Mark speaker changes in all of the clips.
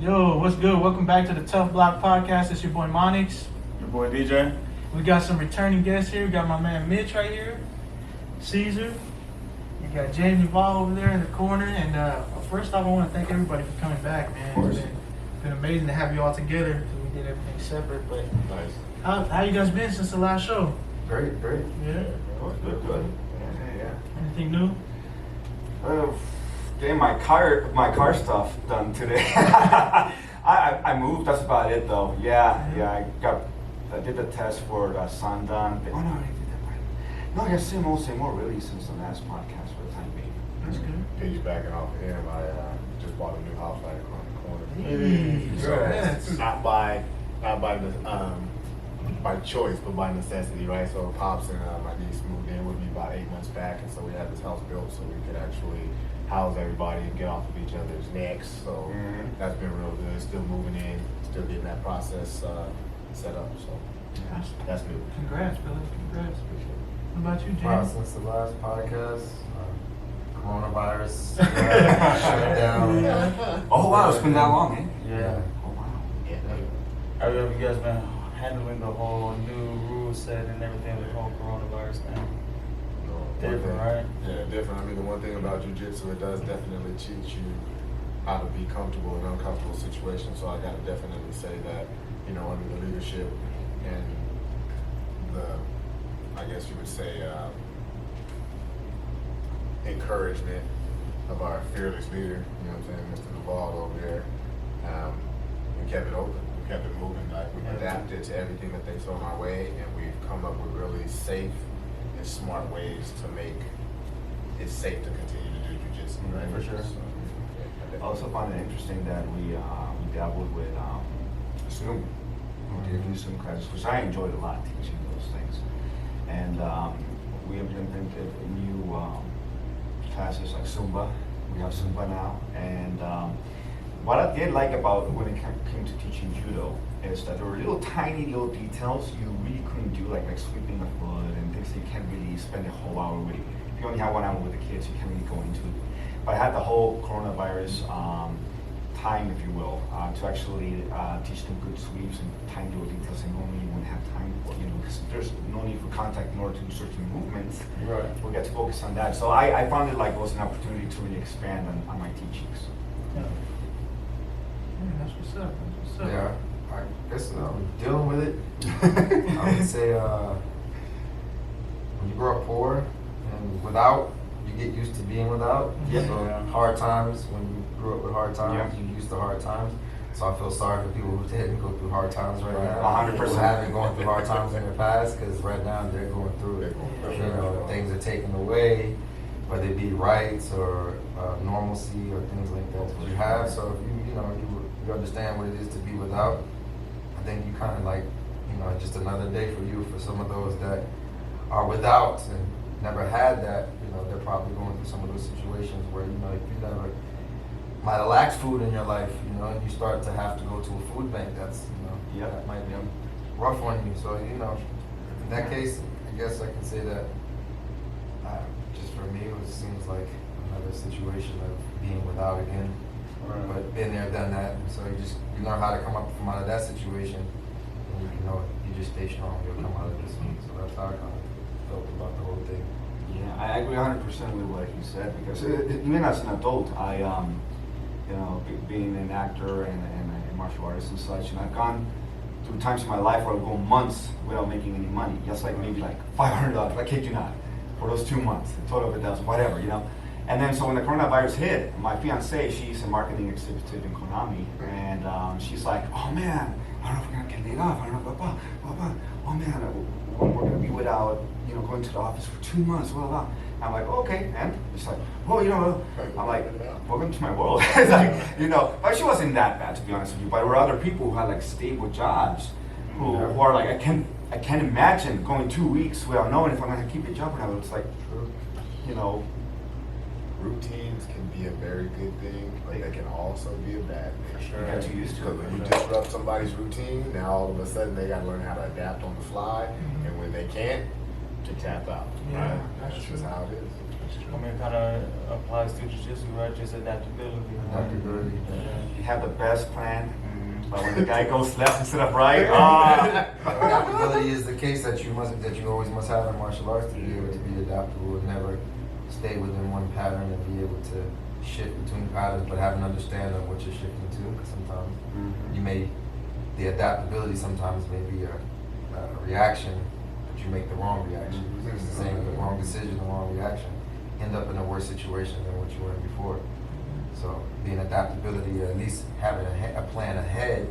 Speaker 1: Yo, what's good? Welcome back to the Tough Block Podcast. It's your boy Monix.
Speaker 2: Your boy DJ.
Speaker 1: We got some returning guests here. We got my man Mitch right here, Cesar. We got James Nival over there in the corner. And first off, I want to thank everybody for coming back, man. It's been amazing to have you all together because we did everything separate. But
Speaker 2: Nice.
Speaker 1: how you guys been since the last show?
Speaker 3: Great.
Speaker 1: Yeah.
Speaker 2: Good.
Speaker 3: Yeah.
Speaker 1: Anything new?
Speaker 3: Getting my car stuff done today. I moved. That's about it, though. Yeah. I did the test for the sun done. Oh no, I did that right. No, I guess same old really since the last podcast for the time being.
Speaker 1: That's good.
Speaker 2: Piggybacking off of him, I just bought a new house right around the corner.
Speaker 1: Hey,
Speaker 2: So
Speaker 1: congrats.
Speaker 2: not by choice, but by necessity, right? So Pops and my niece moved in with me about 8 months back, and so we had this house built so we could actually house everybody and get off of each other's necks. So that's been real good. Still moving in, still getting that process set up. So that's good.
Speaker 1: Congrats, brother. Congrats. What about you, James?
Speaker 4: Wow, since the last podcast, coronavirus shut down.
Speaker 3: Oh wow, it's been that long, eh?
Speaker 4: Yeah.
Speaker 3: Oh wow.
Speaker 2: Yeah.
Speaker 5: How have you guys been handling the whole new rule set and everything with the whole coronavirus thing? Different, right?
Speaker 2: Yeah, different. I mean, the one thing about jiu-jitsu, it does definitely teach you how to be comfortable in uncomfortable situations. So I got to definitely say that, under the leadership and I guess you would say, encouragement of our fearless leader, Mr. Nival over there, we kept it open. We kept it moving. Like, we adapted to everything that they thrown our way, and we've come up with really safe and smart ways to make it safe to continue to do jiu-jitsu, right?
Speaker 4: For sure.
Speaker 2: So,
Speaker 3: I also found it interesting that we dabbled with Zoom. We did do Zoom classes, which I enjoyed a lot, teaching those things. And we implemented new classes like Zumba. We have Zumba now. And what I did like about when it came to teaching judo is that there were tiny little details you really couldn't do, like sweeping the foot and things that you can't really spend a whole hour with. If you only have 1 hour with the kids, you can't really go into it. But I had the whole coronavirus time, if you will, to actually teach them good sweeps and tiny little details they normally wouldn't have time for, because there's no need for contact in order to do certain movements.
Speaker 4: Right.
Speaker 3: We get to focus on that. So I found it like it was an opportunity to really expand on my teachings.
Speaker 1: Yeah, that's what's up. That's what's up.
Speaker 4: Yeah. I guess dealing with it. I would say when you grow up poor and without, you get used to being without.
Speaker 3: Yeah.
Speaker 4: So hard times, when you grew up with hard times, you used to hard times. So I feel sorry for people who didn't go through hard times right now.
Speaker 3: 100%.
Speaker 4: Who haven't gone through hard times in the past, because right now they're going through it. Things are taken away, whether it be rights or normalcy or things like that you have. So if you understand what it is to be without, I think you kind of like, just another day for you. For some of those that are without and never had that, they're probably going through some of those situations where, if you never might have lacked food in your life, and you start to have to go to a food bank, that's, that might be rough on you. So, in that case, I guess I can say that just for me, it seems like another situation of being without again.
Speaker 5: Right.
Speaker 4: But been there, done that. So you learn how to come up from out of that situation. And you just stay strong. You'll come out of this one. So that's how I kind of felt about the whole thing.
Speaker 3: Yeah, I agree 100% with what you said, because even as an adult, I, being an actor and a martial artist and such, and I've gone through times in my life where I go months without making any money, just like maybe like $500, I kid you not, for those 2 months, a total of $1,000, whatever, And then so when the coronavirus hit, my fiance, she's a marketing executive in Konami, and she's like, oh man, I don't know if we're gonna get laid off, I don't know, blah, blah, blah. Oh man, we're gonna be without, going to the office for 2 months, blah, blah. I'm like, okay, and she's like, oh, I'm like, welcome to my world. It's like, but she wasn't that bad, to be honest with you. But there were other people who had like stable jobs, who are like, I can't imagine going 2 weeks without knowing if I'm gonna keep a job or not. It's like,
Speaker 2: routines can be a very good thing, but they can also be a bad thing.
Speaker 3: You got too used to it.
Speaker 2: Because when you disrupt somebody's routine, now all of a sudden they got to learn how to adapt on the fly, and when they can't, to tap out.
Speaker 1: Yeah,
Speaker 2: Right?
Speaker 1: that's
Speaker 2: That's
Speaker 1: true.
Speaker 2: just how it is.
Speaker 5: I mean, it kind of applies to jiu-jitsu, right? Just adaptability.
Speaker 4: Adaptability.
Speaker 5: Yeah.
Speaker 3: You have the best plan,
Speaker 5: Mhm.
Speaker 3: but when the guy goes left instead of right,
Speaker 4: Adaptability is the case that you always must have in martial arts to be able to be adaptable and never stay within one pattern and be able to shift between patterns, but have an understanding of what you're shifting to. Because sometimes the adaptability sometimes may be a reaction, but you make the wrong reaction. It's the same, the wrong decision, the wrong reaction, end up in a worse situation than what you were in before. So being adaptability, at least having a plan ahead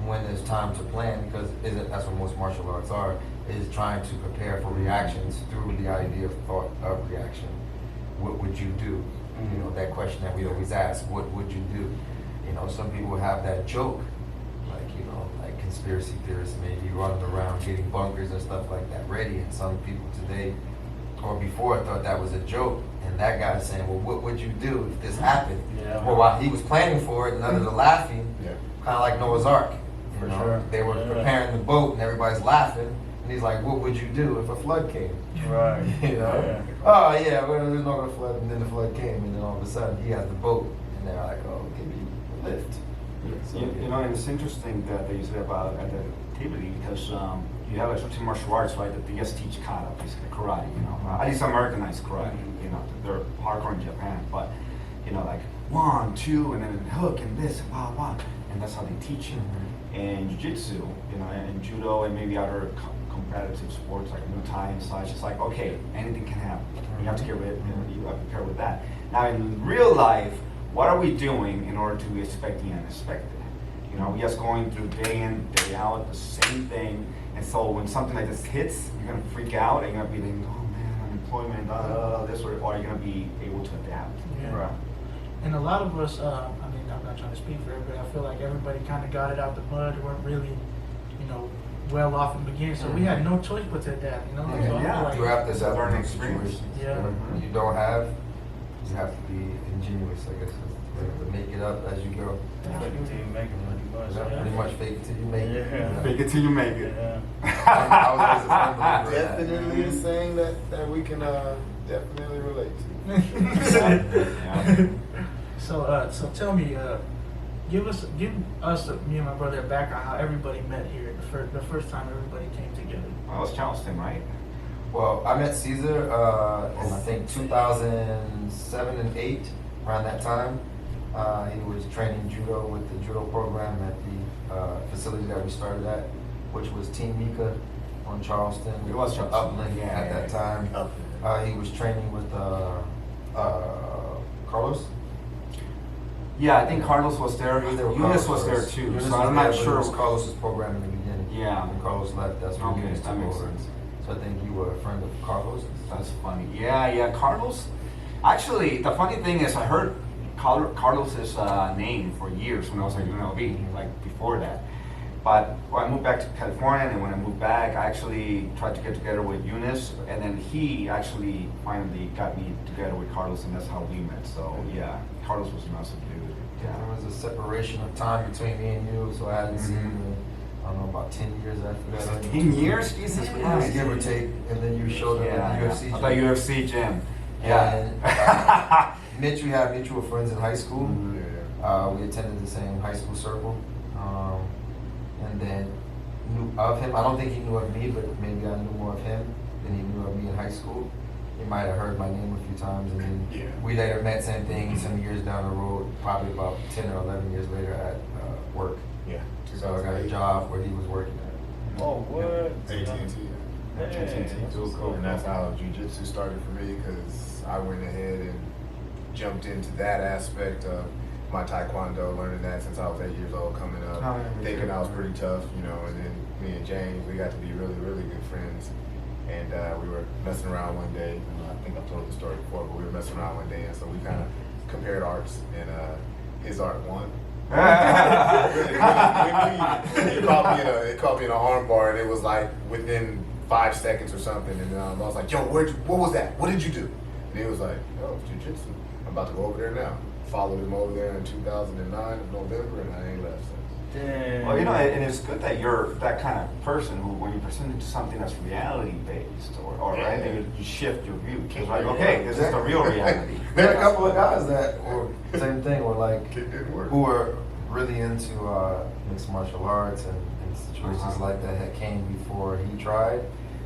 Speaker 4: when there's time to plan, because that's what most martial arts are, is trying to prepare for reactions through the idea of thought of reaction. What would you do? You know, that question that we always ask, what would you do? You know, some people have that joke, like, you know, like conspiracy theorists maybe running around getting bunkers and stuff like that ready, and some people today or before thought that was a joke, and that guy's saying, well, what would you do if this happened?
Speaker 5: Yeah.
Speaker 4: Well, while he was planning for it and others are laughing, kind of like Noah's Ark.
Speaker 5: For
Speaker 4: You know,
Speaker 5: sure.
Speaker 4: they were
Speaker 5: Yeah.
Speaker 4: preparing the boat and everybody's laughing, and he's like, what would you do if a flood came?
Speaker 5: Right.
Speaker 4: You know?
Speaker 5: Yeah.
Speaker 4: Oh yeah, well, there's not gonna flood, and then the flood came, and then all of a sudden he has the boat, and they're like, oh, give me a lift. So,
Speaker 3: you know, and it's interesting that you said about adaptability because you have like some martial arts, right? That they just teach kata, basically karate. You know, at least Americanized karate. You know, they're hardcore in Japan, but you know, like 1, 2, and then hook and this, and blah blah, and that's how they teach it. And jiu-jitsu, you know, and judo, and maybe other competitive sports like Muay Thai and such. It's like, okay, anything can happen. You have to get ready. You have to prepare with that. Now, in real life, what are we doing in order to expect the unexpected? You know, we're just going through day in, day out, the same thing. And so when something like this hits, you're gonna freak out, and you're gonna be thinking, oh man, unemployment, this, or you're gonna be able to adapt.
Speaker 1: Yeah.
Speaker 5: Right.
Speaker 1: And a lot of us, I mean, I'm not trying to speak for everybody. I feel like everybody kind of got it out the mud. weren't really, you know, well off in the beginning, so we had no choice but to adapt. You know, so I feel like,
Speaker 4: you have to
Speaker 3: It's a
Speaker 4: adapt
Speaker 3: learning
Speaker 4: to
Speaker 3: experience.
Speaker 4: situations.
Speaker 1: Yeah.
Speaker 4: When you don't have, you have to be ingenious, I guess. You have to make it up as you go.
Speaker 5: Fake it till you make it, pretty much.
Speaker 4: Yeah, pretty much fake it till you make it.
Speaker 5: Yeah.
Speaker 3: Fake it till you make it.
Speaker 5: Yeah.
Speaker 4: I was always a firm believer in that.
Speaker 2: Definitely a saying that we can definitely relate to.
Speaker 3: Yeah.
Speaker 1: So tell me, give us, me and my brother, a background how everybody met here the first time everybody came together.
Speaker 3: Well, it was Charleston, right?
Speaker 4: Well, I met Cesar in I think 2007 and 8, around that time. He was training judo with the judo program at the facility that we started at, which was Team Mika on Charleston.
Speaker 3: It was Charleston.
Speaker 4: Upland
Speaker 3: Yeah,
Speaker 4: at that time. He was training with Carlos.
Speaker 3: Yeah, I think Carlos was there. Eunice was there too.
Speaker 4: Eunice
Speaker 3: So I'm
Speaker 4: was there,
Speaker 3: not
Speaker 4: but
Speaker 3: sure.
Speaker 4: It was Carlos's program in the beginning.
Speaker 3: Yeah.
Speaker 4: When Carlos left, that's when
Speaker 3: Okay,
Speaker 4: Eunice
Speaker 3: that
Speaker 4: took
Speaker 3: makes
Speaker 4: over.
Speaker 3: sense.
Speaker 4: So I think you were a friend of Carlos.
Speaker 3: That's funny. Yeah, Carlos. Actually, the funny thing is, I heard Carlos's name for years when I was at UNLV, like before that. But when I moved back to California, and when I moved back, I actually tried to get together with Eunice, and then he actually finally got me together with Carlos, and that's how we met. So yeah, Carlos was a massive dude.
Speaker 4: Yeah, there was a separation of time between me and you, so I hadn't seen you in, I don't know, about 10 years after that.
Speaker 3: 10 years? Jesus
Speaker 4: Yeah,
Speaker 3: Christ.
Speaker 4: give or take, and then you showed up at the UFC
Speaker 3: I
Speaker 4: gym.
Speaker 3: thought UFC gym.
Speaker 4: Yeah. We had mutual friends in high school.
Speaker 3: Mhm.
Speaker 4: We attended the same high school circle. And then knew of him. I don't think he knew of me, but maybe I knew more of him than he knew of me in high school. He might have heard my name a few times, and then we later met, same thing, some years down the road, probably about 10 or 11 years later at work.
Speaker 2: Yeah.
Speaker 4: So I got a job where he was working at.
Speaker 5: Oh, what?
Speaker 2: AT&T.
Speaker 5: Cool.
Speaker 2: And that's how jiu-jitsu started for me, because I went ahead and jumped into that aspect of my taekwondo, learning that since I was 8 years old, coming up, thinking I was pretty tough, you know. And then me and James, we got to be really, really good friends. And we were messing around one day. I think I've told the story before, but we were messing around one day, and so we kind of compared arts, and his art won. It caught me in an arm bar, and it was like within 5 seconds or something. And I was like, "Yo, what was that? What did you do?" And he was like, "Oh, it's jiu-jitsu. I'm about to go over there now." Followed him over there in 2009 of November, and I ain't left since.
Speaker 5: Damn.
Speaker 3: Well, you know, and it's good that you're that kind of person who, when you present it to something that's reality based, or right, then you shift your view. It's like, okay, this is the real reality.
Speaker 4: There are a couple of guys that were same thing, were like
Speaker 2: Work.
Speaker 4: who were really into mixed martial arts and situations like that had came before he tried,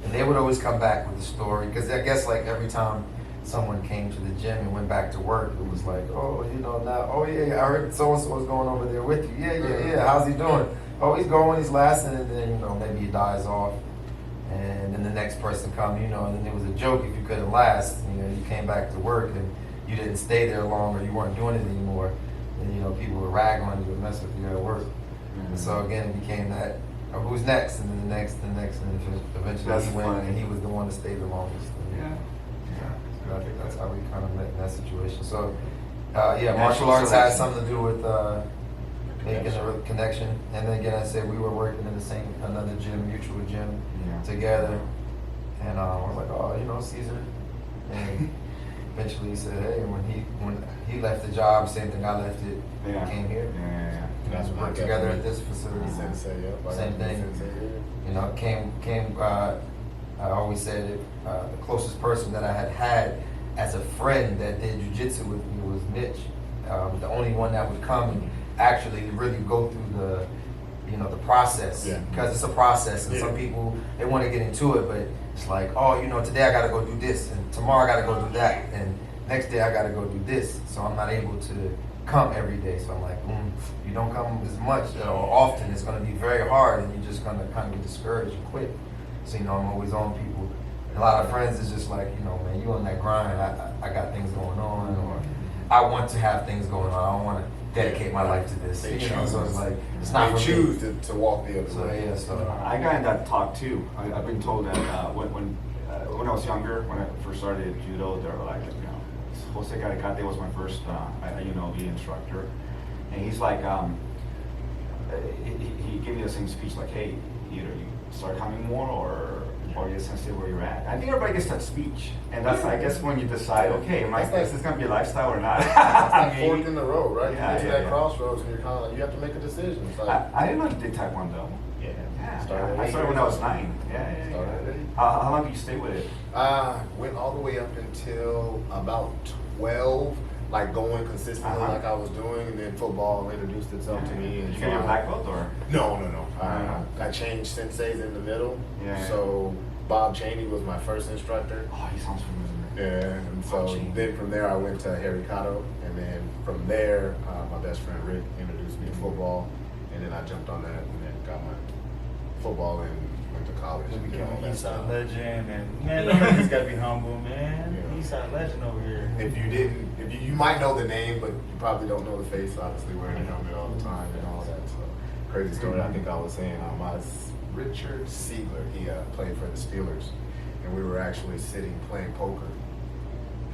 Speaker 4: and they would always come back with a story, because I guess like every time someone came to the gym and went back to work, it was like, oh, you know, now, oh yeah, I heard so and so was going over there with you. Yeah. How's he doing? Oh, he's going, he's lasting, and then, you know, maybe he dies off, and then the next person comes, you know, and then it was a joke if you couldn't last. You know, you came back to work and you didn't stay there long, or you weren't doing it anymore, and you know, people would rag on you and mess with you at work. And so again, it became that, oh, who's next, and then the next, and eventually
Speaker 3: That's
Speaker 4: he went,
Speaker 3: funny.
Speaker 4: and he was the one to stay the longest.
Speaker 3: Yeah.
Speaker 4: So I think that's how we kind of met in that situation. So, yeah,
Speaker 3: Natural
Speaker 4: martial arts had
Speaker 3: selection.
Speaker 4: something to do with making a connection. And then again, I said we were working in the same, another gym, mutual gym together. And I was like, oh, you know, Cesar. And eventually he said, hey, when he left the job, same thing, I left it, came here.
Speaker 2: That's
Speaker 4: Worked together at this facility.
Speaker 2: Sensei, yeah.
Speaker 4: Same thing. You know, I always said it, the closest person that I had as a friend that did jujitsu with me was Mitch. The only one that would come and actually really go through the, you know, the process.
Speaker 2: Yeah.
Speaker 4: Because it's a process, and some people, they want to get into it, but it's like, oh, you know, today I got to go do this, and tomorrow I got to go do that, and next day I got to go do this. So I'm not able to come every day. So I'm like, you don't come as much or often, it's going to be very hard, and you're just going to kind of get discouraged and quit. So, you know, I'm always on people. A lot of friends is just like, you know, man, you on that grind. I got things going on, or I want to have things going on. I don't want to dedicate my life to this.
Speaker 2: They
Speaker 4: You know,
Speaker 2: choose.
Speaker 4: so it's like, it's not
Speaker 2: They
Speaker 4: for
Speaker 2: choose
Speaker 4: me.
Speaker 2: to walk the other
Speaker 4: So,
Speaker 2: way.
Speaker 4: yeah, so.
Speaker 3: I got in that talk too. I've been told that when I was younger, when I first started judo, they were like, you know, Jose Caricate was my first UNLV instructor, and he's like, he gave me the same speech like, hey, either you start coming more or you just stay where you're at. I think everybody gets that speech, and that's I guess when you decide, okay, is this gonna be a lifestyle or not?
Speaker 2: It's like fork in the road, right?
Speaker 3: Yeah,
Speaker 2: you get to
Speaker 3: yeah,
Speaker 2: that
Speaker 3: yeah.
Speaker 2: crossroads, and you're kind of like, you have to make a decision. It's like,
Speaker 3: I didn't know you did Taekwondo.
Speaker 2: yeah.
Speaker 3: I started when I was 9. Yeah.
Speaker 2: Started at 8.
Speaker 3: How long did you stay with it?
Speaker 2: Went all the way up until about 12, like going consistently like I was doing, and then football introduced itself to me. And
Speaker 3: Did you get your black belt or?
Speaker 2: No. I changed senseis in the middle.
Speaker 3: Yeah.
Speaker 2: So Bob Cheney was my first instructor.
Speaker 3: Oh, he sounds familiar.
Speaker 2: Yeah, and so
Speaker 3: Bob Cheney.
Speaker 2: then from there I went to Harry Cotto, and then from there my best friend Rick introduced me to football, and then I jumped on that and then got my football and went to college.
Speaker 5: You
Speaker 2: and did
Speaker 5: became
Speaker 2: all
Speaker 5: an
Speaker 2: that
Speaker 5: Eastside
Speaker 2: stuff.
Speaker 5: legend, and man, them niggas gotta be humble, man.
Speaker 2: Yeah.
Speaker 5: Eastside legend over here.
Speaker 2: If you might know the name, but you probably don't know the face, obviously wearing a helmet all the time and all that. So crazy story. I think I was saying Richard Siegler. He played for the Steelers, and we were actually sitting playing poker,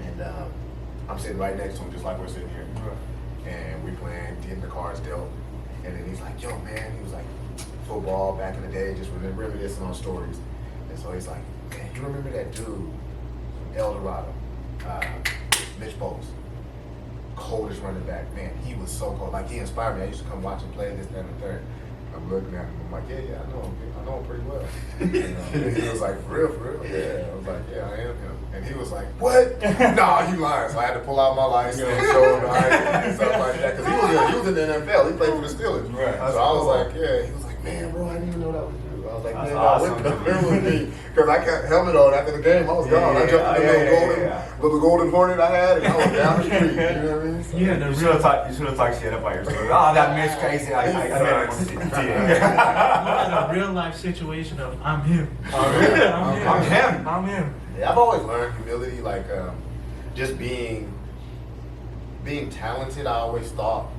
Speaker 2: and I'm sitting right next to him, just like we're sitting here, and we playing, getting the cards dealt, and then he's like, "Yo, man," he was like, "Football back in the day, just reminiscing on stories," and so he's like, "Man, you remember that dude from El Dorado, Mitch Bowles, coldest running back, man, he was so cold. Like, he inspired me. I used to come watch him play, this, that, and the third." I'm looking at him, I'm like, yeah, I know him pretty well. And he was like, for real? Yeah. I was like, yeah, I am him. And he was like, what? Nah, you lying. So I had to pull out my license and show him the ID and stuff like that. Because he was in the NFL. He played for the Steelers.
Speaker 3: Right.
Speaker 2: So I was like, yeah. He was like, man, bro, I didn't even know that was you. I was like,
Speaker 3: That's
Speaker 2: man,
Speaker 3: awesome.
Speaker 2: come here with me. Because I got helmet on after the game. I was gone. I jumped in the little golden hornet I had, and I was down the street. You know what I mean? So,
Speaker 1: Yeah, the
Speaker 3: You
Speaker 1: real.
Speaker 3: should have talked shit about yourself. Oh, that Mitch crazy. I met him.
Speaker 1: You had a real life situation of I'm him. I'm him.
Speaker 2: Yeah, I've always learned humility, like just being talented. I always thought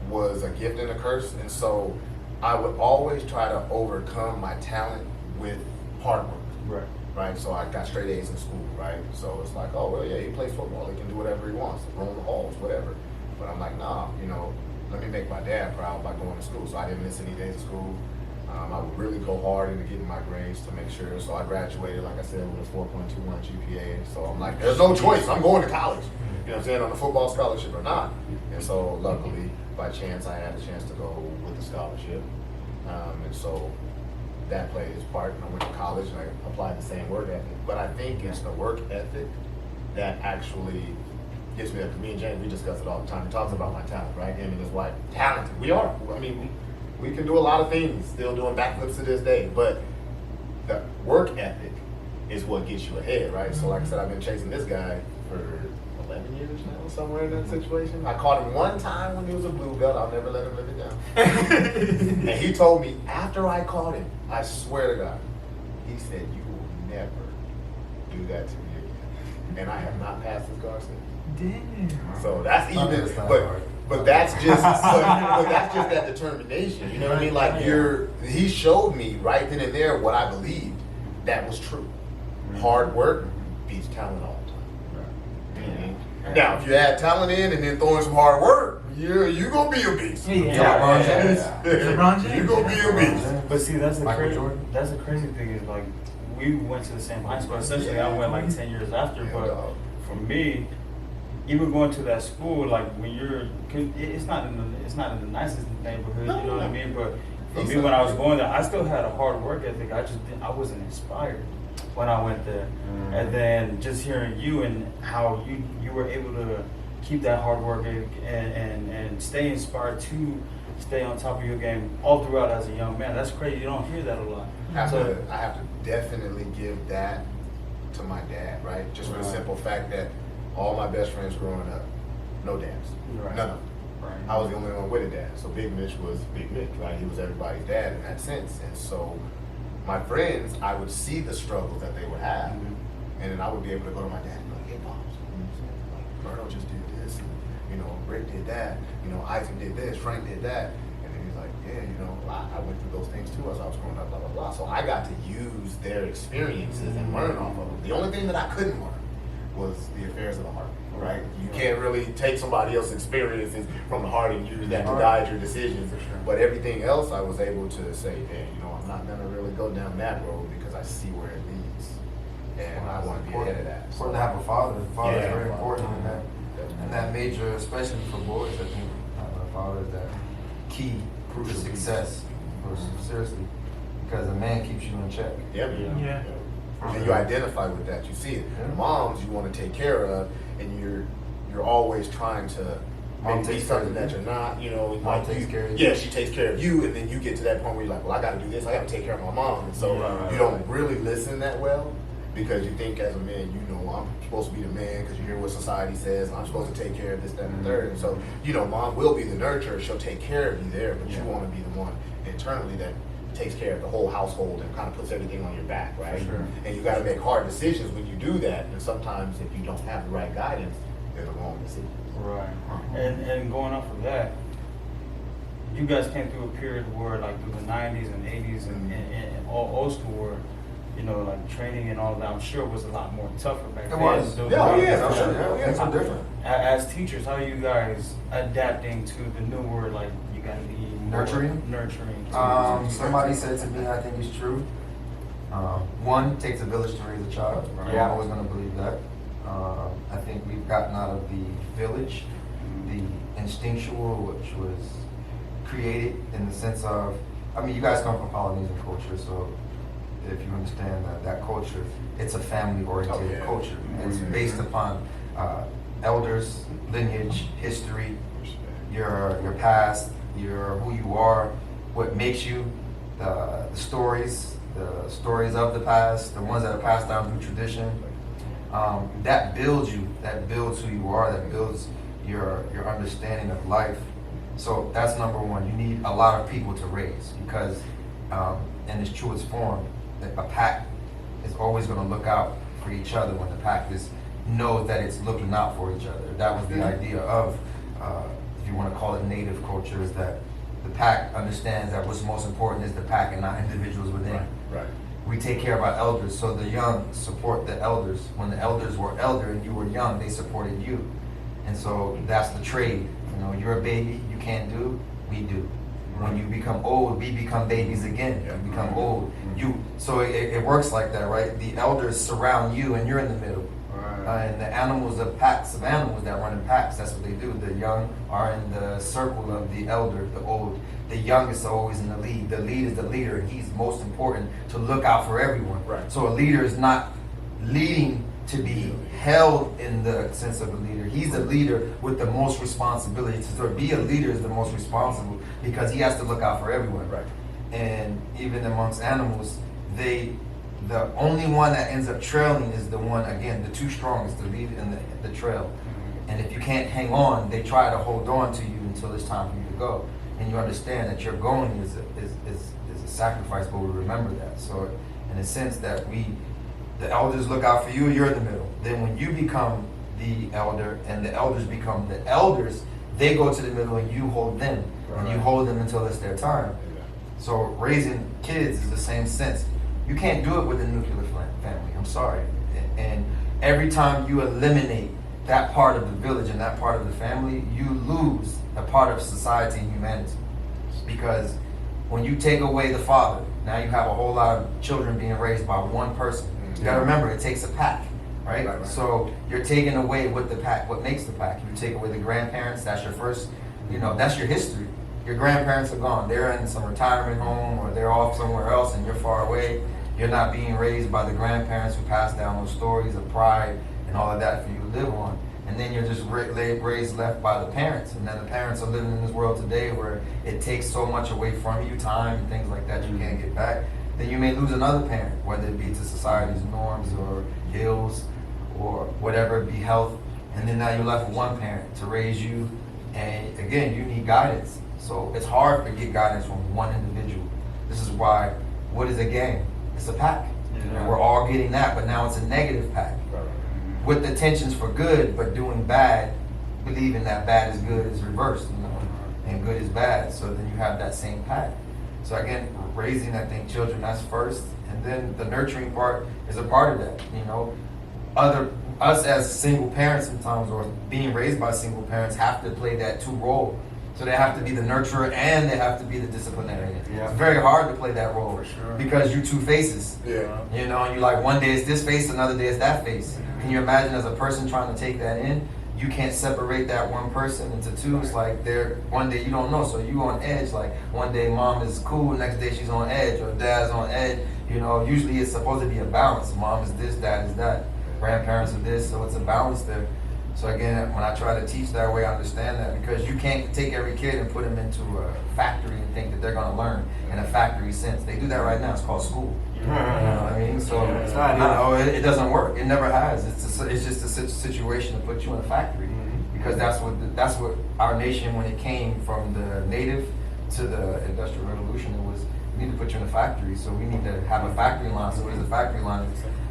Speaker 2: was a gift and a curse, and so I would always try to overcome my talent with hard work. Right. So I got straight A's in school. Right. So it's like, oh well, yeah, he plays football. He can do whatever he wants, roam the halls, whatever. But I'm like, nah, let me make my dad proud by going to school. So I didn't miss any days of school. I would really go hard into getting my grades to make sure. So I graduated, like I said, with a 4.21 GPA. So I'm like, there's no choice. I'm going to college. You know what I'm saying? On a football scholarship or not. And so luckily, by chance I had a chance to go with the scholarship. And so that played its part. And I went to college and I applied the same work ethic. But I think it's the work ethic that actually gets me up. Me and James, we discuss it all the time. He talks about my talent, right? Him and his wife, talented. We are. I mean, we can do a lot of things, still doing backflips to this day. But the work ethic is what gets you ahead, right? So like I said, I've been chasing this guy for 11 years now, somewhere in that situation. I caught him one time when he was a blue belt. I'll never let him live it down. And he told me after I caught him, I swear to God, he said, "You will never do that to me again." And I have not passed his guard since.
Speaker 1: Damn.
Speaker 2: So that's even,
Speaker 4: That's not
Speaker 2: but
Speaker 4: hard.
Speaker 2: but that's just but that's just that determination. You know what I mean? Like he showed me right then and there what I believed that was true. Hard work beats talent all the time. Mhm. Now, if you add talent in and then throw in some hard work, you gonna be a beast.
Speaker 1: LeBron James.
Speaker 2: You gonna be a beast.
Speaker 5: But see, that's the
Speaker 4: Michael
Speaker 5: crazy.
Speaker 4: Jordan?
Speaker 5: That's the crazy thing is like we went to the same high school. Essentially, I went like 10 years after.
Speaker 2: Yeah,
Speaker 5: But
Speaker 2: dog.
Speaker 5: for me, even going to that school, like when you're, it's not in the nicest neighborhood. You know what I mean? But for me, when I was going there, I still had a hard work ethic. I wasn't inspired when I went there. And then just hearing you and how you were able to keep that hard work and stay inspired to stay on top of your game all throughout as a young man. That's crazy. You don't hear that a lot.
Speaker 2: I have to definitely give that to my dad, right? Just for the simple fact that all my best friends growing up, no dads,
Speaker 5: Right.
Speaker 2: none of them.
Speaker 5: Right.
Speaker 2: I was the only one with a dad, so Big Mitch was Big Mitch, right? He was everybody's dad in that sense, and so my friends, I would see the struggles that they would have, and then I would be able to go to my dad and be like, "Hey, Pops, like Berto just did this, and Rick did that, Isaac did this, Frank did that," and then he's like, "Yeah, I went through those things too as I was growing up, blah blah blah." So I got to use their experiences and learn off of them. The only thing that I couldn't learn was the affairs of the heart, right? You can't really take somebody else's experiences from the heart and use that to guide your decisions. But everything else, I was able to say, "Hey, I'm not gonna really go down that road because I see where it leads, and I want to be ahead of that."
Speaker 4: Important to have a father. The father is
Speaker 2: Yeah.
Speaker 4: very important in that. And that major, especially for boys, I think having a father is that key to success. Seriously, because a man keeps you in check.
Speaker 2: Yep.
Speaker 1: Yeah.
Speaker 2: And you identify with that. You see it.
Speaker 4: Yeah.
Speaker 2: Moms, you want to take care of, and you're always trying to
Speaker 4: Mom
Speaker 2: maybe be
Speaker 4: takes care of
Speaker 2: something
Speaker 4: you.
Speaker 2: that you're not.
Speaker 4: Mom
Speaker 2: Like
Speaker 4: takes care of you.
Speaker 2: Yeah, she takes care of you, and then you get to that point where you're like, "Well, I got to do this. I got to take care of my mom." And so
Speaker 5: Right.
Speaker 2: you don't really listen that well because you think as a man, I'm supposed to be the man because you hear what society says. I'm supposed to take care of this, that, and the third. And so mom will be the nurturer. She'll take care of you there, but you want to be the one internally that takes care of the whole household and kind of puts everything on your back, right?
Speaker 4: Sure.
Speaker 2: And you got to make hard decisions when you do that. And sometimes if you don't have the right guidance, they're the wrong decisions.
Speaker 5: Right. And going off of that, you guys came through a period where like through the 90s and 80s and all old school where, like training and all of that, I'm sure it was a lot more tougher back then.
Speaker 4: was.
Speaker 5: There
Speaker 2: Yeah,
Speaker 5: a lot of
Speaker 2: yeah,
Speaker 5: different-
Speaker 2: I'm sure. Yeah,
Speaker 4: Things are
Speaker 5: How-
Speaker 4: different.
Speaker 5: As teachers, how are you guys adapting to the new word? Like you got to be more
Speaker 4: Nurturing?
Speaker 5: Nurturing.
Speaker 4: Somebody said to me, I think it's true. One, takes a village to raise a child.
Speaker 5: Yeah.
Speaker 4: I'm always going to believe that. I think we've gotten out of the village, the instinctual, which was created in the sense of, you guys come from Polynesian culture, so if you understand that culture, it's a family-oriented culture. It's based upon elders, lineage, history, your past, who you are, what makes you, the stories of the past, the ones that are passed down through tradition. That builds you, that builds who you are, that builds your understanding of life. So that's number one. You need a lot of people to raise because in its truest form, a pack is always going to look out for each other when the pack knows that it's looking out for each other. That was the idea of, if you want to call it native culture, is that the pack understands that what's most important is the pack and not individuals within.
Speaker 2: Right.
Speaker 4: We take care of our elders, so the young support the elders. When the elders were elder and you were young, they supported you. And so that's the trade. You're a baby, you can't do, we do. When you become old, we become babies again.
Speaker 2: Yeah.
Speaker 4: You become old. So it works like that, right? The elders surround you and you're in the middle. And the animals are packs of animals that run in packs. That's what they do. The young are in the circle of the elder, the old. The youngest are always in the lead. The lead is the leader, and he's most important to look out for everyone.
Speaker 2: Right.
Speaker 4: So a leader is not leading to be held in the sense of a leader. He's the leader with the most responsibility. To sort of be a leader is the most responsible because he has to look out for everyone.
Speaker 2: Right.
Speaker 4: And even amongst animals, the only one that ends up trailing is the one, again, the two strongest, the lead and the trail. And if you can't hang on, they try to hold on to you until it's time for you to go. And you understand that your going is a sacrifice, but we remember that. So in a sense that the elders look out for you, you're in the middle. Then when you become the elder and the elders become the elders, they go to the middle and you hold them. And you hold them until it's their time. So raising kids is the same sense. You can't do it with a nuclear family. I'm sorry. And every time you eliminate that part of the village and that part of the family, you lose a part of society and humanity. Because when you take away the father, now you have a whole lot of children being raised by one person. You gotta remember, it takes a pack, right?
Speaker 2: Right.
Speaker 4: So you're taking away what the pack, what makes the pack. You take away the grandparents, that's your first, that's your history. Your grandparents are gone. They're in some retirement home or they're off somewhere else and you're far away. You're not being raised by the grandparents who passed down those stories of pride and all of that for you to live on. And then you're just raised left by the parents. And then the parents are living in this world today where it takes so much away from you, time and things like that you can't get back. Then you may lose another parent, whether it be to society's norms or ills or whatever it be, health. And then now you're left with one parent to raise you. And again, you need guidance. So it's hard to get guidance from one individual. This is why, what is a gang? It's a pack. And we're all getting that, but now it's a negative pack. With intentions for good, but doing bad, believing that bad is good is reversed, and good is bad. So then you have that same pack. So again, raising, I think, children, that's first. And then the nurturing part is a part of that. Us as single parents sometimes, or being raised by single parents, have to play that two role. So they have to be the nurturer and they have to be the disciplinarian.
Speaker 3: Yeah.
Speaker 4: It's very hard to play that role
Speaker 1: For sure.
Speaker 4: because you two faces.
Speaker 2: Yeah.
Speaker 4: And you're like, one day it's this face, another day it's that face. Can you imagine as a person trying to take that in? You can't separate that one person into two. It's like one day you don't know, so you on edge. Like one day mom is cool, next day she's on edge, or dad's on edge. Usually it's supposed to be a balance. Mom is this, dad is that. Grandparents are this, so it's a balance there. So again, when I try to teach that way, I understand that because you can't take every kid and put them into a factory and think that they're going to learn in a factory sense. They do that right now. It's called school. You know what I mean? So
Speaker 3: It's not
Speaker 4: it doesn't work. It never has. It's just a situation to put you in a factory because that's what our nation, when it came from the native to the industrial revolution, it was we need to put you in a factory. So we need to have a factory line. So what is a factory line?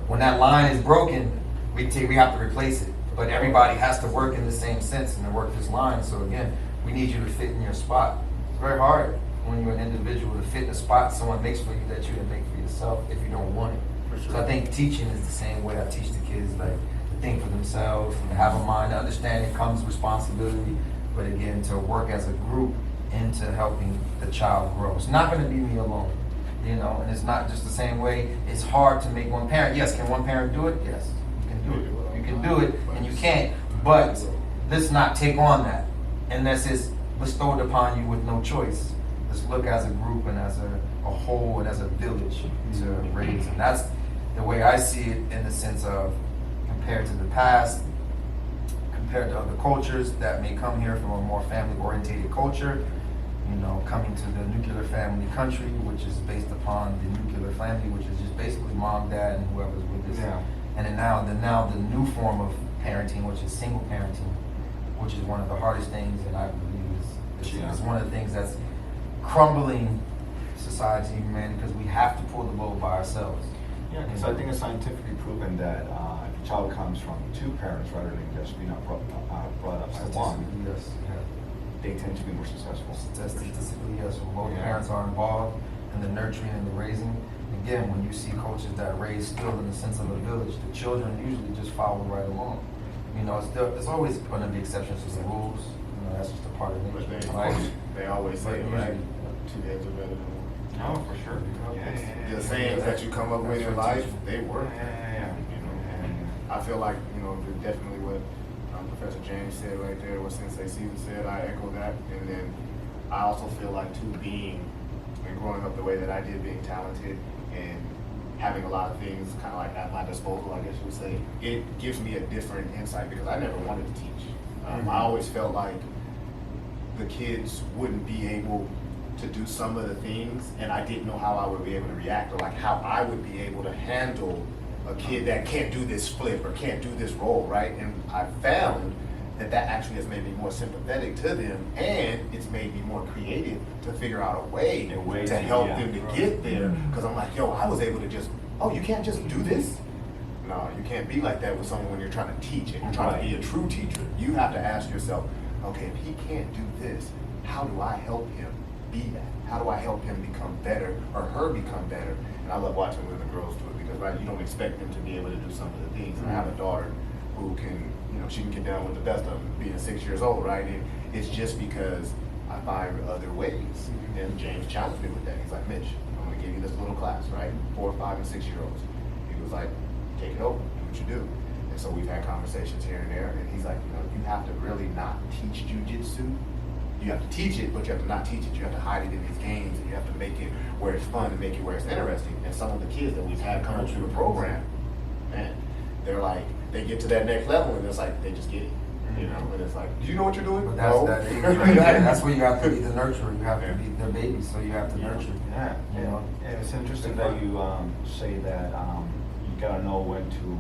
Speaker 4: When that line is broken, we have to replace it. But everybody has to work in the same sense and to work this line. So again, we need you to fit in your spot. It's very hard when you're an individual to fit in a spot someone makes for you that you didn't make for yourself if you don't want it.
Speaker 1: For
Speaker 4: So I think teaching is the same way I teach the kids, like to think for themselves, to have a mind, to understand it comes responsibility, but again, to work as a group into helping the child grow. It's not going to be me alone, and it's not just the same way. It's hard to make one parent. Yes, can one parent do it? Yes, you can do it. You can do it, and you can't, but let's not take on that unless it's bestowed upon you with no choice. Let's look as a group and as a whole and as a village to raise. And that's the way I see it in the sense of compared to the past, compared to other cultures that may come here from a more family-oriented culture, coming to the nuclear family country, which is based upon the nuclear family, which is just basically mom, dad, and whoever's with us.
Speaker 3: Yeah.
Speaker 4: And then now the new form of parenting, which is single parenting, which is one of the hardest things that I believe is one of the things that's crumbling society and humanity because we have to pull the load by ourselves.
Speaker 3: Yeah, because I think it's scientifically proven that if a child comes from two parents rather than just being brought up by one,
Speaker 4: Yes.
Speaker 3: they tend to be more successful.
Speaker 4: Statistically, yes. Both
Speaker 3: Yeah.
Speaker 4: parents are involved in the nurturing and the raising. Again, when you see coaches that raise still in the sense of a village, the children usually just follow right along. There's always going to be exceptions to the rules. That's just a part of
Speaker 2: But
Speaker 4: nature. Right?
Speaker 2: they always say,
Speaker 4: But
Speaker 2: right,
Speaker 4: usually-
Speaker 2: 2 heads are better than one.
Speaker 3: No, for sure.
Speaker 2: The sayings that you come up with in life, they work.
Speaker 3: Yeah.
Speaker 2: I feel like, you know, definitely what Professor James said right there, what Sensei Cesar said, I echo that. And then I also feel like too, being and growing up the way that I did, being talented and having a lot of things kind of like at my disposal, I guess you would say, it gives me a different insight because I never wanted to teach. I always felt like the kids wouldn't be able to do some of the things, and I didn't know how I would be able to react, or like how I would be able to handle a kid that can't do this flip or can't do this roll, right? And I found that actually has made me more sympathetic to them, and it's made me more creative to figure out a way to help them to get there. Because I'm like, yo, I was able to just, oh, you can't just do this? No, you can't be like that with someone when you're trying to teach and you're trying to be a true teacher. You have to ask yourself, okay, if he can't do this, how do I help him be that? How do I help him become better or her become better? And I love watching women and girls do it because, right, you don't expect them to be able to do some of the things. And I have a daughter who can, you know, she can get down with the best of them being 6 years old, right? And it's just because I find other ways. And James challenged me with that. He's like, Mitch, I'm going to give you this little class, right? 4, 5, and 6 year olds. He was like, take it over, do what you do. And so we've had conversations here and there, and he's like, you know, you have to really not teach jujitsu. You have to teach it, but you have to not teach it. You have to hide it in these games, and you have to make it where it's fun and make it where it's interesting. And some of the kids that we've had come through the program, man, they're like, they get to that next level, and it's like, they just get it. You know, and it's like, do you know what you're doing?
Speaker 4: But that's,
Speaker 2: No.
Speaker 4: that's where you have to be the nurturer. You have to be their baby, so you have to nurture.
Speaker 3: Yeah,
Speaker 4: You know?
Speaker 3: and it's interesting that you say that you gotta know when to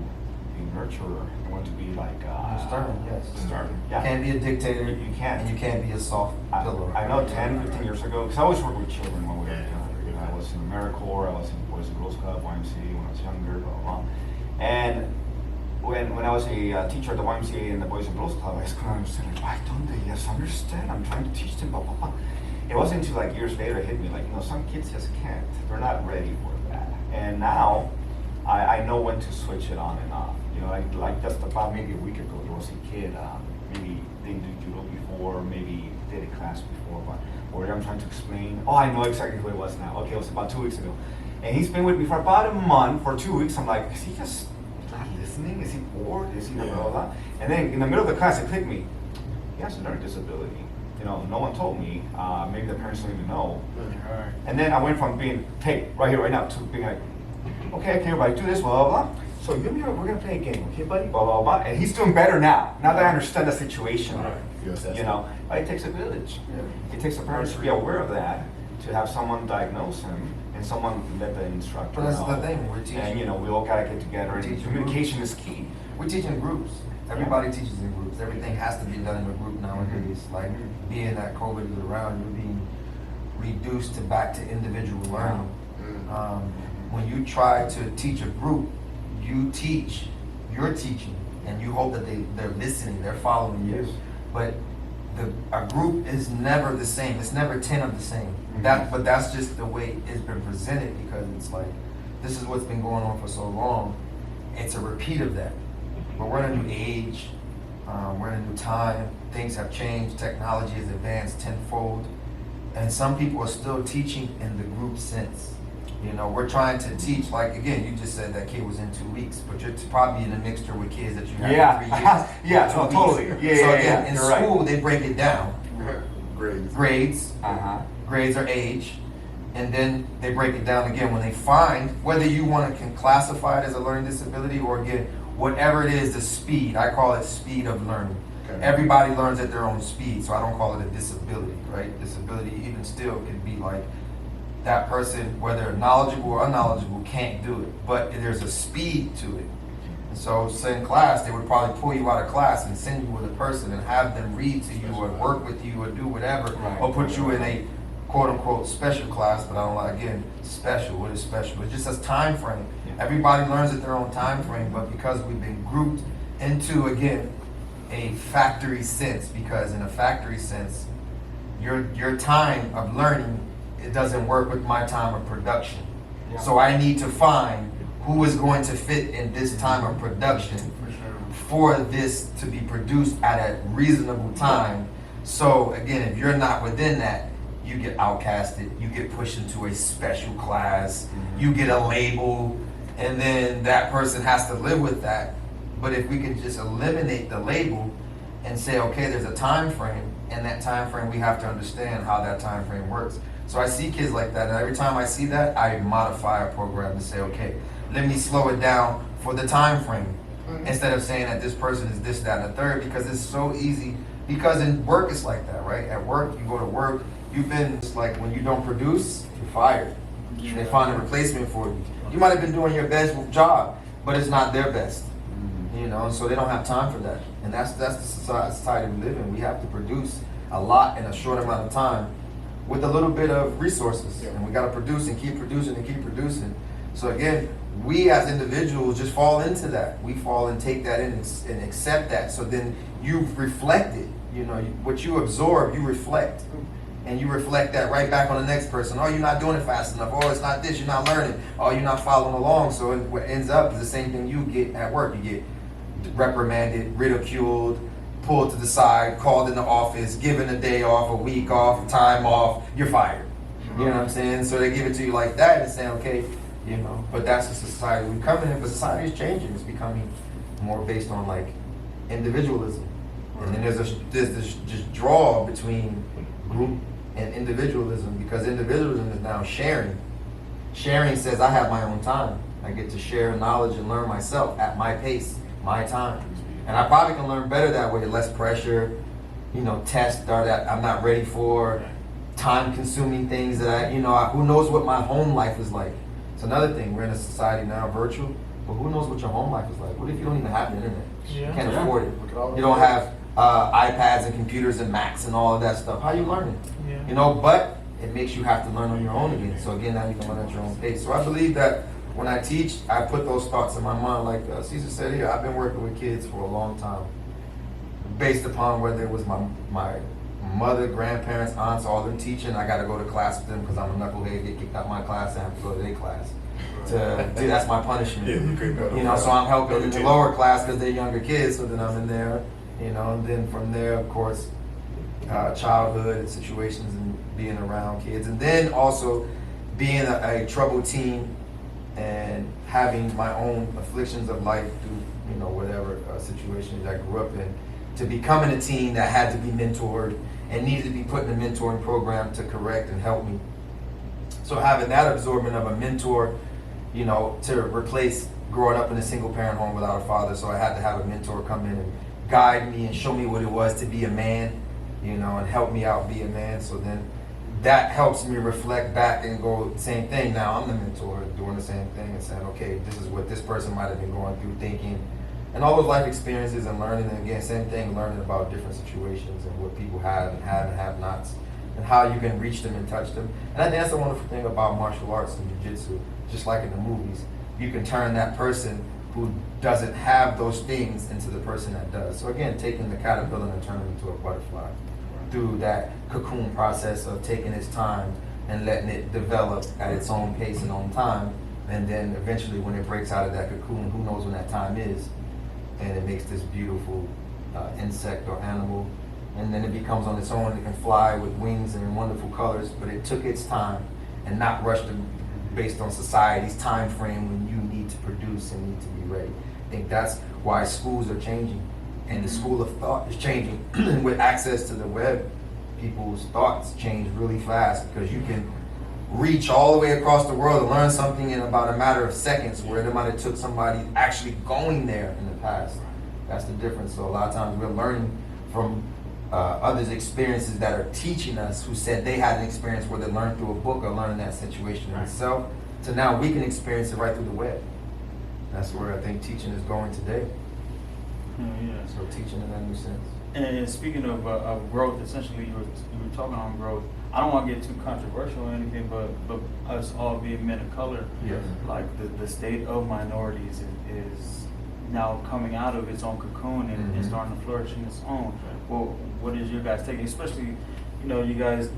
Speaker 3: be nurturer and when to be like
Speaker 4: Stern, yes.
Speaker 3: Stern.
Speaker 4: You
Speaker 3: Yeah.
Speaker 4: can't be a dictator.
Speaker 3: You can't.
Speaker 4: And you can't be a soft pillow.
Speaker 3: I know 10, 15 years ago, because I always worked with children when we were young. I was in AmeriCorps, I was in Boys and Girls Club, YMCA when I was younger, blah, blah, blah. And when I was a teacher at the YMCA and the Boys and Girls Club, I just couldn't understand, like, why don't they just understand? I'm trying to teach them, blah, blah, blah. It wasn't until like years later it hit me, like, you know, some kids just can't. They're not ready for that. And now, I know when to switch it on and off. You know, like just about maybe a week ago, there was a kid, maybe didn't do judo before, maybe did a class before, but where I'm trying to explain, oh, I know exactly who it was now. Okay, it was about 2 weeks ago. And he's been with me for about a month, for 2 weeks. I'm like, is he just not listening? Is he bored? Is he blah, blah, blah? And then in the middle of the class, it clicked me. He has a learning disability. You know, no one told me. Maybe the parents don't even know. And then I went from being, hey, right here, right now, to being like, okay, everybody, do this, blah, blah, blah. So you and me, we're gonna play a game, okay, buddy? Blah, blah, blah. And he's doing better now. Now that I understand the situation, you know. But it takes a village. Yeah. It takes a parent to be aware of that, to have someone diagnose him, and someone let the instructor
Speaker 4: But that's
Speaker 3: know.
Speaker 4: the thing, we're teaching.
Speaker 3: And, you know, we all gotta get together, and communication is key.
Speaker 4: We're teaching groups. Everybody teaches in groups. Everything has to be done in a group nowadays. Like being that COVID is around, you're being reduced to back to individual learning. When you try to teach a group, you teach, you're teaching, and you hope that they're listening, they're following you.
Speaker 3: Yes.
Speaker 4: But a group is never the same. It's never 10 of the same. But that's just the way it's been presented, because it's like, this is what's been going on for so long. It's a repeat of that. But we're in a new age, we're in a new time, things have changed, technology has advanced tenfold, and some people are still teaching in the group sense. You know, we're trying to teach, like, again, you just said that kid was in 2 weeks, but you're probably in a mixture with kids that you have in 3 years.
Speaker 3: Yeah,
Speaker 4: or 2
Speaker 3: totally.
Speaker 4: weeks.
Speaker 3: Yeah,
Speaker 4: so
Speaker 3: yeah,
Speaker 4: again,
Speaker 3: yeah.
Speaker 4: in
Speaker 3: You're
Speaker 4: school,
Speaker 3: right.
Speaker 4: they break it down. Grades. Grades are age. And then they break it down again when they find whether you want to classify it as a learning disability, or again, whatever it is, the speed. I call it speed of learning.
Speaker 2: Okay.
Speaker 4: Everybody learns at their own speed, so I don't call it a disability, right? Disability even still can be like that person, whether knowledgeable or unknowledgeable, can't do it, but there's a speed to it. And so, say in class, they would probably pull you out of class and send you with a person and have them read to you or work with you or do whatever, or put you in a quote-unquote special class. But I don't like, again, special. What is special? It just says time frame. Everybody learns at their own time frame, but because we've been grouped into, again, a factory sense, because in a factory sense, your time of learning, it doesn't work with my time of production. So I need to find who is going to fit in this time of production for this to be produced at a reasonable time. So again, if you're not within that, you get outcasted, you get pushed into a special class, you get a label, and then that person has to live with that But if we could just eliminate the label and say, okay, there's a time frame, and that time frame we have to understand how that time frame works. So I see kids like that, and every time I see that, I modify a program to say, okay, let me slow it down for the time frame, instead of saying that this person is this, that, and the third, because it's so easy. Because in work it's like that, right? At work, you go to work, it's like when you don't produce, you're fired. They find a replacement for you. You might have been doing your best job, but it's not their best. You know, and so they don't have time for that. And that's the society we live in. We have to produce a lot in a short amount of time with a little bit of resources. And we got to produce and keep producing and keep producing. So again, we as individuals just fall into that. We fall and take that in and accept that. So then you reflect it. You know, what you absorb, you reflect. And you reflect that right back on the next person. Oh, you're not doing it fast enough. Oh, it's not this, you're not learning. Oh, you're not following along. So what ends up is the same thing you get at work. You get reprimanded, ridiculed, pulled to the side, called in the office, given a day off, a week off, time off, you're fired. You know what I'm saying? So they give it to you like that and say, okay, you know, but that's the society we come in. But society is changing. It's becoming more based on like individualism. And then there's this just draw between group and individualism, because individualism is now sharing. Sharing says I have my own time. I get to share knowledge and learn myself at my pace, my time. And I probably can learn better that way, less pressure, you know, tests that I'm not ready for, time consuming things that who knows what my home life is like. It's another thing, we're in a society now, virtual, but who knows what your home life is like? What if you don't even have the internet? You can't afford it. You don't have iPads and computers and Macs and all of that stuff. How you learning? You know, but it makes you have to learn on your own again. So again, now you can learn at your own pace. So I believe that when I teach, I put those thoughts in my mind. Like Cesar said here, I've been working with kids for a long time, based upon whether it was my mother, grandparents, aunts, all them teaching. I got to go to class with them because I'm a knucklehead, get kicked out my class, and I have to go to their class. That's my punishment. You know, so I'm helping in the lower class because they're younger kids, so then I'm in there. You know, and then from there, of course, childhood situations and being around kids, and then also being a troubled teen and having my own afflictions of life through, you know, whatever situations I grew up in, to becoming a teen that had to be mentored and needed to be put in a mentoring program to correct and help me. So having that absorbment of a mentor, you know, to replace growing up in a single parent home without a father, so I had to have a mentor come in and guide me and show me what it was to be a man, you know, and help me out be a man. So then that helps me reflect back and go, same thing, now I'm the mentor doing the same thing and saying, okay, this is what this person might have been going through, thinking, and all those life experiences and learning. And again, same thing, learning about different situations and what people have and have-nots, and how you can reach them and touch them. And I think that's the wonderful thing about martial arts and jiu-jitsu, just like in the movies. You can turn that person who doesn't have those things into the person that does. So again, taking the caterpillar and turning it into a butterfly through that cocoon process of taking its time and letting it develop at its own pace and own time. And then eventually when it breaks out of that cocoon, who knows when that time is, and it makes this beautiful insect or animal. And then it becomes on its own. It can fly with wings and in wonderful colors, but it took its time and not rushed based on society's time frame when you need to produce and need to be ready. I think that's why schools are changing and the school of thought is changing. With access to the web, people's thoughts change really fast because you can reach all the way across the world and learn something in about a matter of seconds, where it might have took somebody actually going there in the past. That's the difference. So a lot of times we're learning from others' experiences that are teaching us, who said they had an experience where they learned through a book or learning that situation in itself, to now we can experience it right through the web. That's where I think teaching is going today.
Speaker 5: Yeah.
Speaker 4: So teaching in that new sense.
Speaker 5: And speaking of growth, essentially you were talking on growth. I don't want to get too controversial or anything, but us all being men of color,
Speaker 4: Yes.
Speaker 5: like the state of minorities is now coming out of its own cocoon and starting to flourish in its own. Well, what is your guys' take? Especially, you know, you guys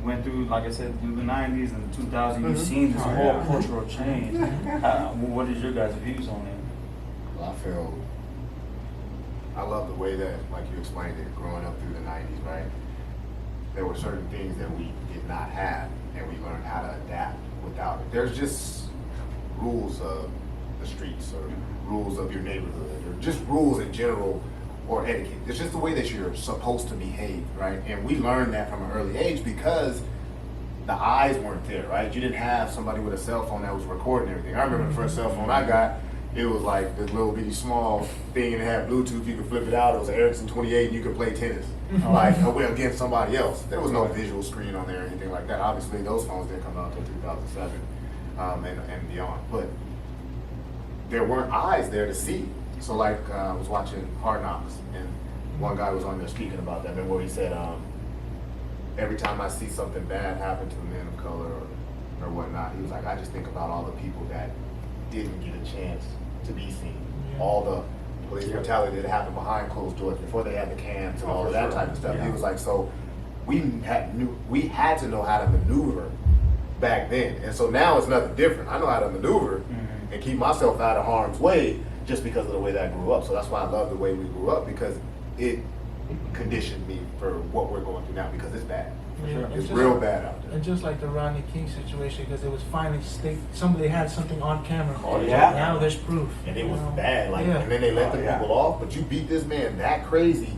Speaker 5: went through, like I said, through the 90s and the 2000s. You've seen this whole cultural change. What is your guys' views on it?
Speaker 2: Well, I love the way that, like you explained it, growing up through the 90s, right? There were certain things that we did not have, and we learned how to adapt without it. There's just rules of the streets or rules of your neighborhood or just rules in general or etiquette. It's just the way that you're supposed to behave, right? And we learned that from an early age because the eyes weren't there, right? You didn't have somebody with a cell phone that was recording everything. I remember the first cell phone I got, it was like this little bitty small thing and it had Bluetooth, you could flip it out, it was an Ericsson 28 and you could play tennis, like against somebody else. There was no visual screen on there or anything like that. Obviously those phones didn't come out until 2007 and beyond, but there weren't eyes there to see. So like I was watching Hard Knocks and one guy was on there speaking about that, and where he said, every time I see something bad happen to a man of color or whatnot, he was like, I just think about all the people that didn't get a chance to be seen. All the police brutality that happened behind closed doors before they had the cams and all of that type of stuff. He was like, so we had to know how to maneuver back then. And so now it's nothing different. I know how to maneuver and keep myself out of harm's way just because of the way that I grew up. So that's why I love the way we grew up, because it conditioned me for what we're going through now, because it's bad.
Speaker 1: Yeah,
Speaker 2: It's real bad out there.
Speaker 1: And just like the Rodney King situation, because it was finally somebody had something on camera.
Speaker 2: Oh,
Speaker 3: yeah.
Speaker 1: Now there's proof.
Speaker 2: And it
Speaker 1: you
Speaker 2: was
Speaker 1: know?
Speaker 2: bad, like,
Speaker 1: Yeah.
Speaker 2: and then they let the people off, but you beat this man that crazy,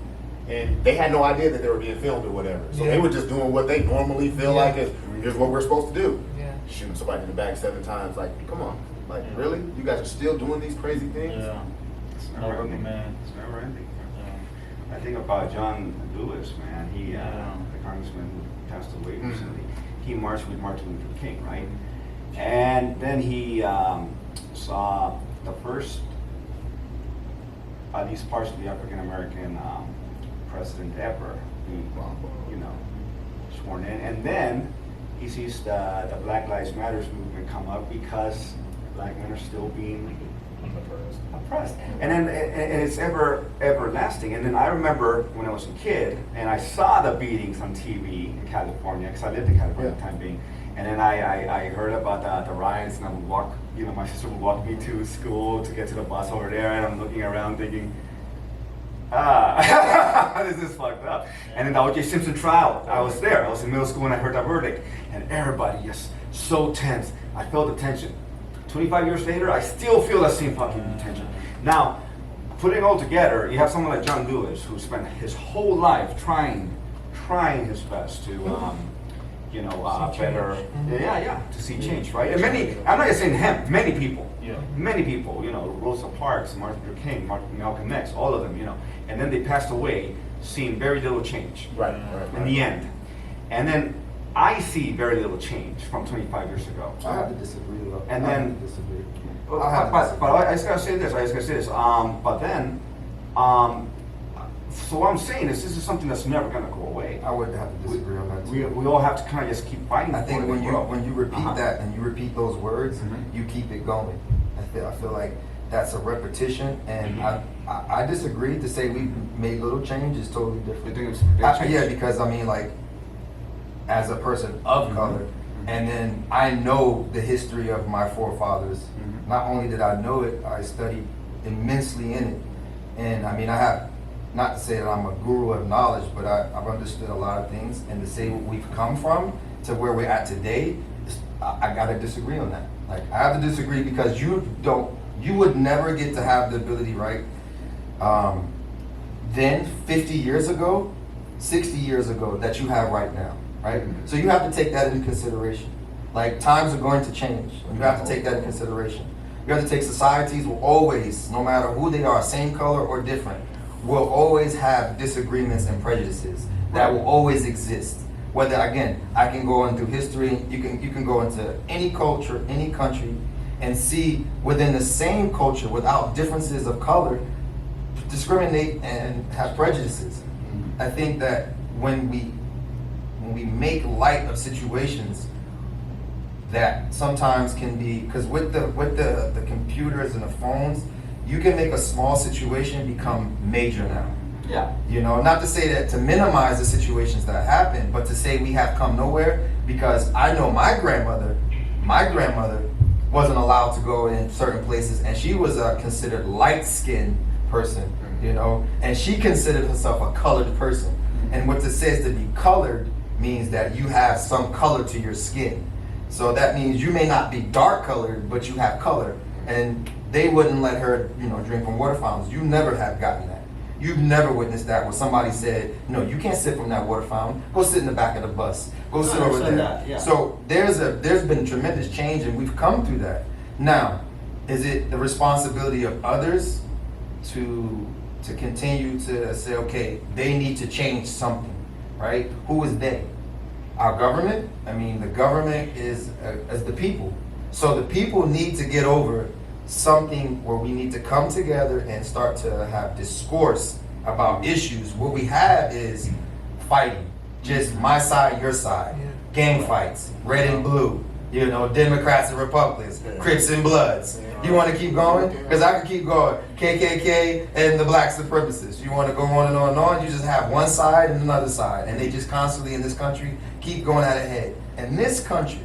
Speaker 2: and they had no idea that they were being filmed or whatever. So
Speaker 1: Yeah.
Speaker 2: they were just doing what they normally feel like is what we're supposed to do.
Speaker 1: Yeah.
Speaker 2: Shooting somebody in the back 7 times, like, come on, like, really? You guys are still doing these crazy things?
Speaker 5: Yeah.
Speaker 3: It's
Speaker 5: No
Speaker 3: never ending.
Speaker 5: man.
Speaker 3: It's never ending.
Speaker 5: Yeah.
Speaker 3: I think about John Lewis, man. He,
Speaker 5: Yeah.
Speaker 3: the congressman who passed away
Speaker 2: Mhm.
Speaker 3: recently. He marched with Martin Luther King, right? And then he saw the first, at least partially African American president ever be, you know, sworn in. And then he sees the Black Lives Matters movement come up because black men are still being oppressed. And then and it's everlasting. And then I remember when I was a kid and I saw the beatings on TV in California, because I lived in California at the time being. And then I heard about the riots, and I would walk, you know, my sister would walk me to school to get to the bus over there, and I'm looking around thinking, this is fucked up. And then the O.J. Simpson trial, I was there. I was in middle school and I heard that verdict, and everybody just so tense. I felt the tension. 25 years later, I still feel that same fucking tension. Now, putting it all together, you have someone like John Lewis who spent his whole life trying his best to, you know,
Speaker 1: See
Speaker 3: better,
Speaker 1: change.
Speaker 3: to see change, right? And many, I'm not just saying him, many people.
Speaker 5: Yeah.
Speaker 3: Many people, you know, Rosa Parks, Martin Luther King, Malcolm X, all of them, you know, and then they passed away, seeing very little change
Speaker 2: Right.
Speaker 3: in the end. And then I see very little change from 25 years ago.
Speaker 4: I have to disagree though.
Speaker 3: And
Speaker 4: I
Speaker 3: then-
Speaker 4: have to disagree.
Speaker 3: But
Speaker 4: I have to disagree.
Speaker 3: I just gotta say this. But then, so what I'm saying is, this is something that's never gonna go away.
Speaker 4: I would have to disagree on that too.
Speaker 3: We all have to kind of just keep fighting.
Speaker 4: I think
Speaker 3: for it
Speaker 4: when
Speaker 3: to
Speaker 4: you
Speaker 3: grow.
Speaker 4: repeat
Speaker 3: Uh-huh.
Speaker 4: that and you repeat those words,
Speaker 3: Mhm.
Speaker 4: you keep it going. I feel like that's a repetition, and I disagree to say we made little change is totally different.
Speaker 3: You think it's big change?
Speaker 4: Yeah, because I mean, like, as a person of
Speaker 3: Mhm.
Speaker 4: color,
Speaker 3: Mhm.
Speaker 4: and then I know the history of my forefathers.
Speaker 3: Mhm.
Speaker 4: Not only did I know it, I studied immensely in it, and I mean, I have. Not to say that I'm a guru of knowledge, but I've understood a lot of things, and to say what we've come from to where we're at today, I gotta disagree on that. Like, I have to disagree because you would never get to have the ability, right? Then 50 years ago, 60 years ago, that you have right now, right? So you have to take that into consideration. Like, times are going to change. You have to take that into consideration. You have to take societies will always, no matter who they are, same color or different, will always have disagreements and prejudices that will always exist. Whether, again, I can go into history, you can go into any culture, any country, and see within the same culture, without differences of color, discriminate and have prejudices. I think that when we make light of situations that sometimes can be, because with the computers and the phones, you can make a small situation become major now.
Speaker 3: Yeah.
Speaker 4: You know, not to say that to minimize the situations that happen, but to say we have come nowhere, because I know my grandmother wasn't allowed to go in certain places, and she was a considered light-skinned person, you know, and she considered herself a colored person. And what it says to be colored means that you have some color to your skin. So that means you may not be dark colored, but you have color. and they wouldn't let her, drink from water fountains. You never have gotten that. You've never witnessed that where somebody said, no, you can't sit from that water fountain. Go sit in the back of the bus. Go sit over there.
Speaker 3: That, yeah.
Speaker 4: So there's been tremendous change, and we've come through that. Now, is it the responsibility of others to continue to say, okay, they need to change something, right? Who is they? Our government? I mean, the government is the people. So the people need to get over something where we need to come together and start to have discourse about issues. What we have is fighting, just my side, your side, gang fights, red and blue, Democrats and Republicans, Crips and Bloods. You want to keep going? Because I can keep going. KKK and the black supremacists. You want to go on and on and on? You just have one side and another side. And they just constantly in this country keep going at it head. And this country,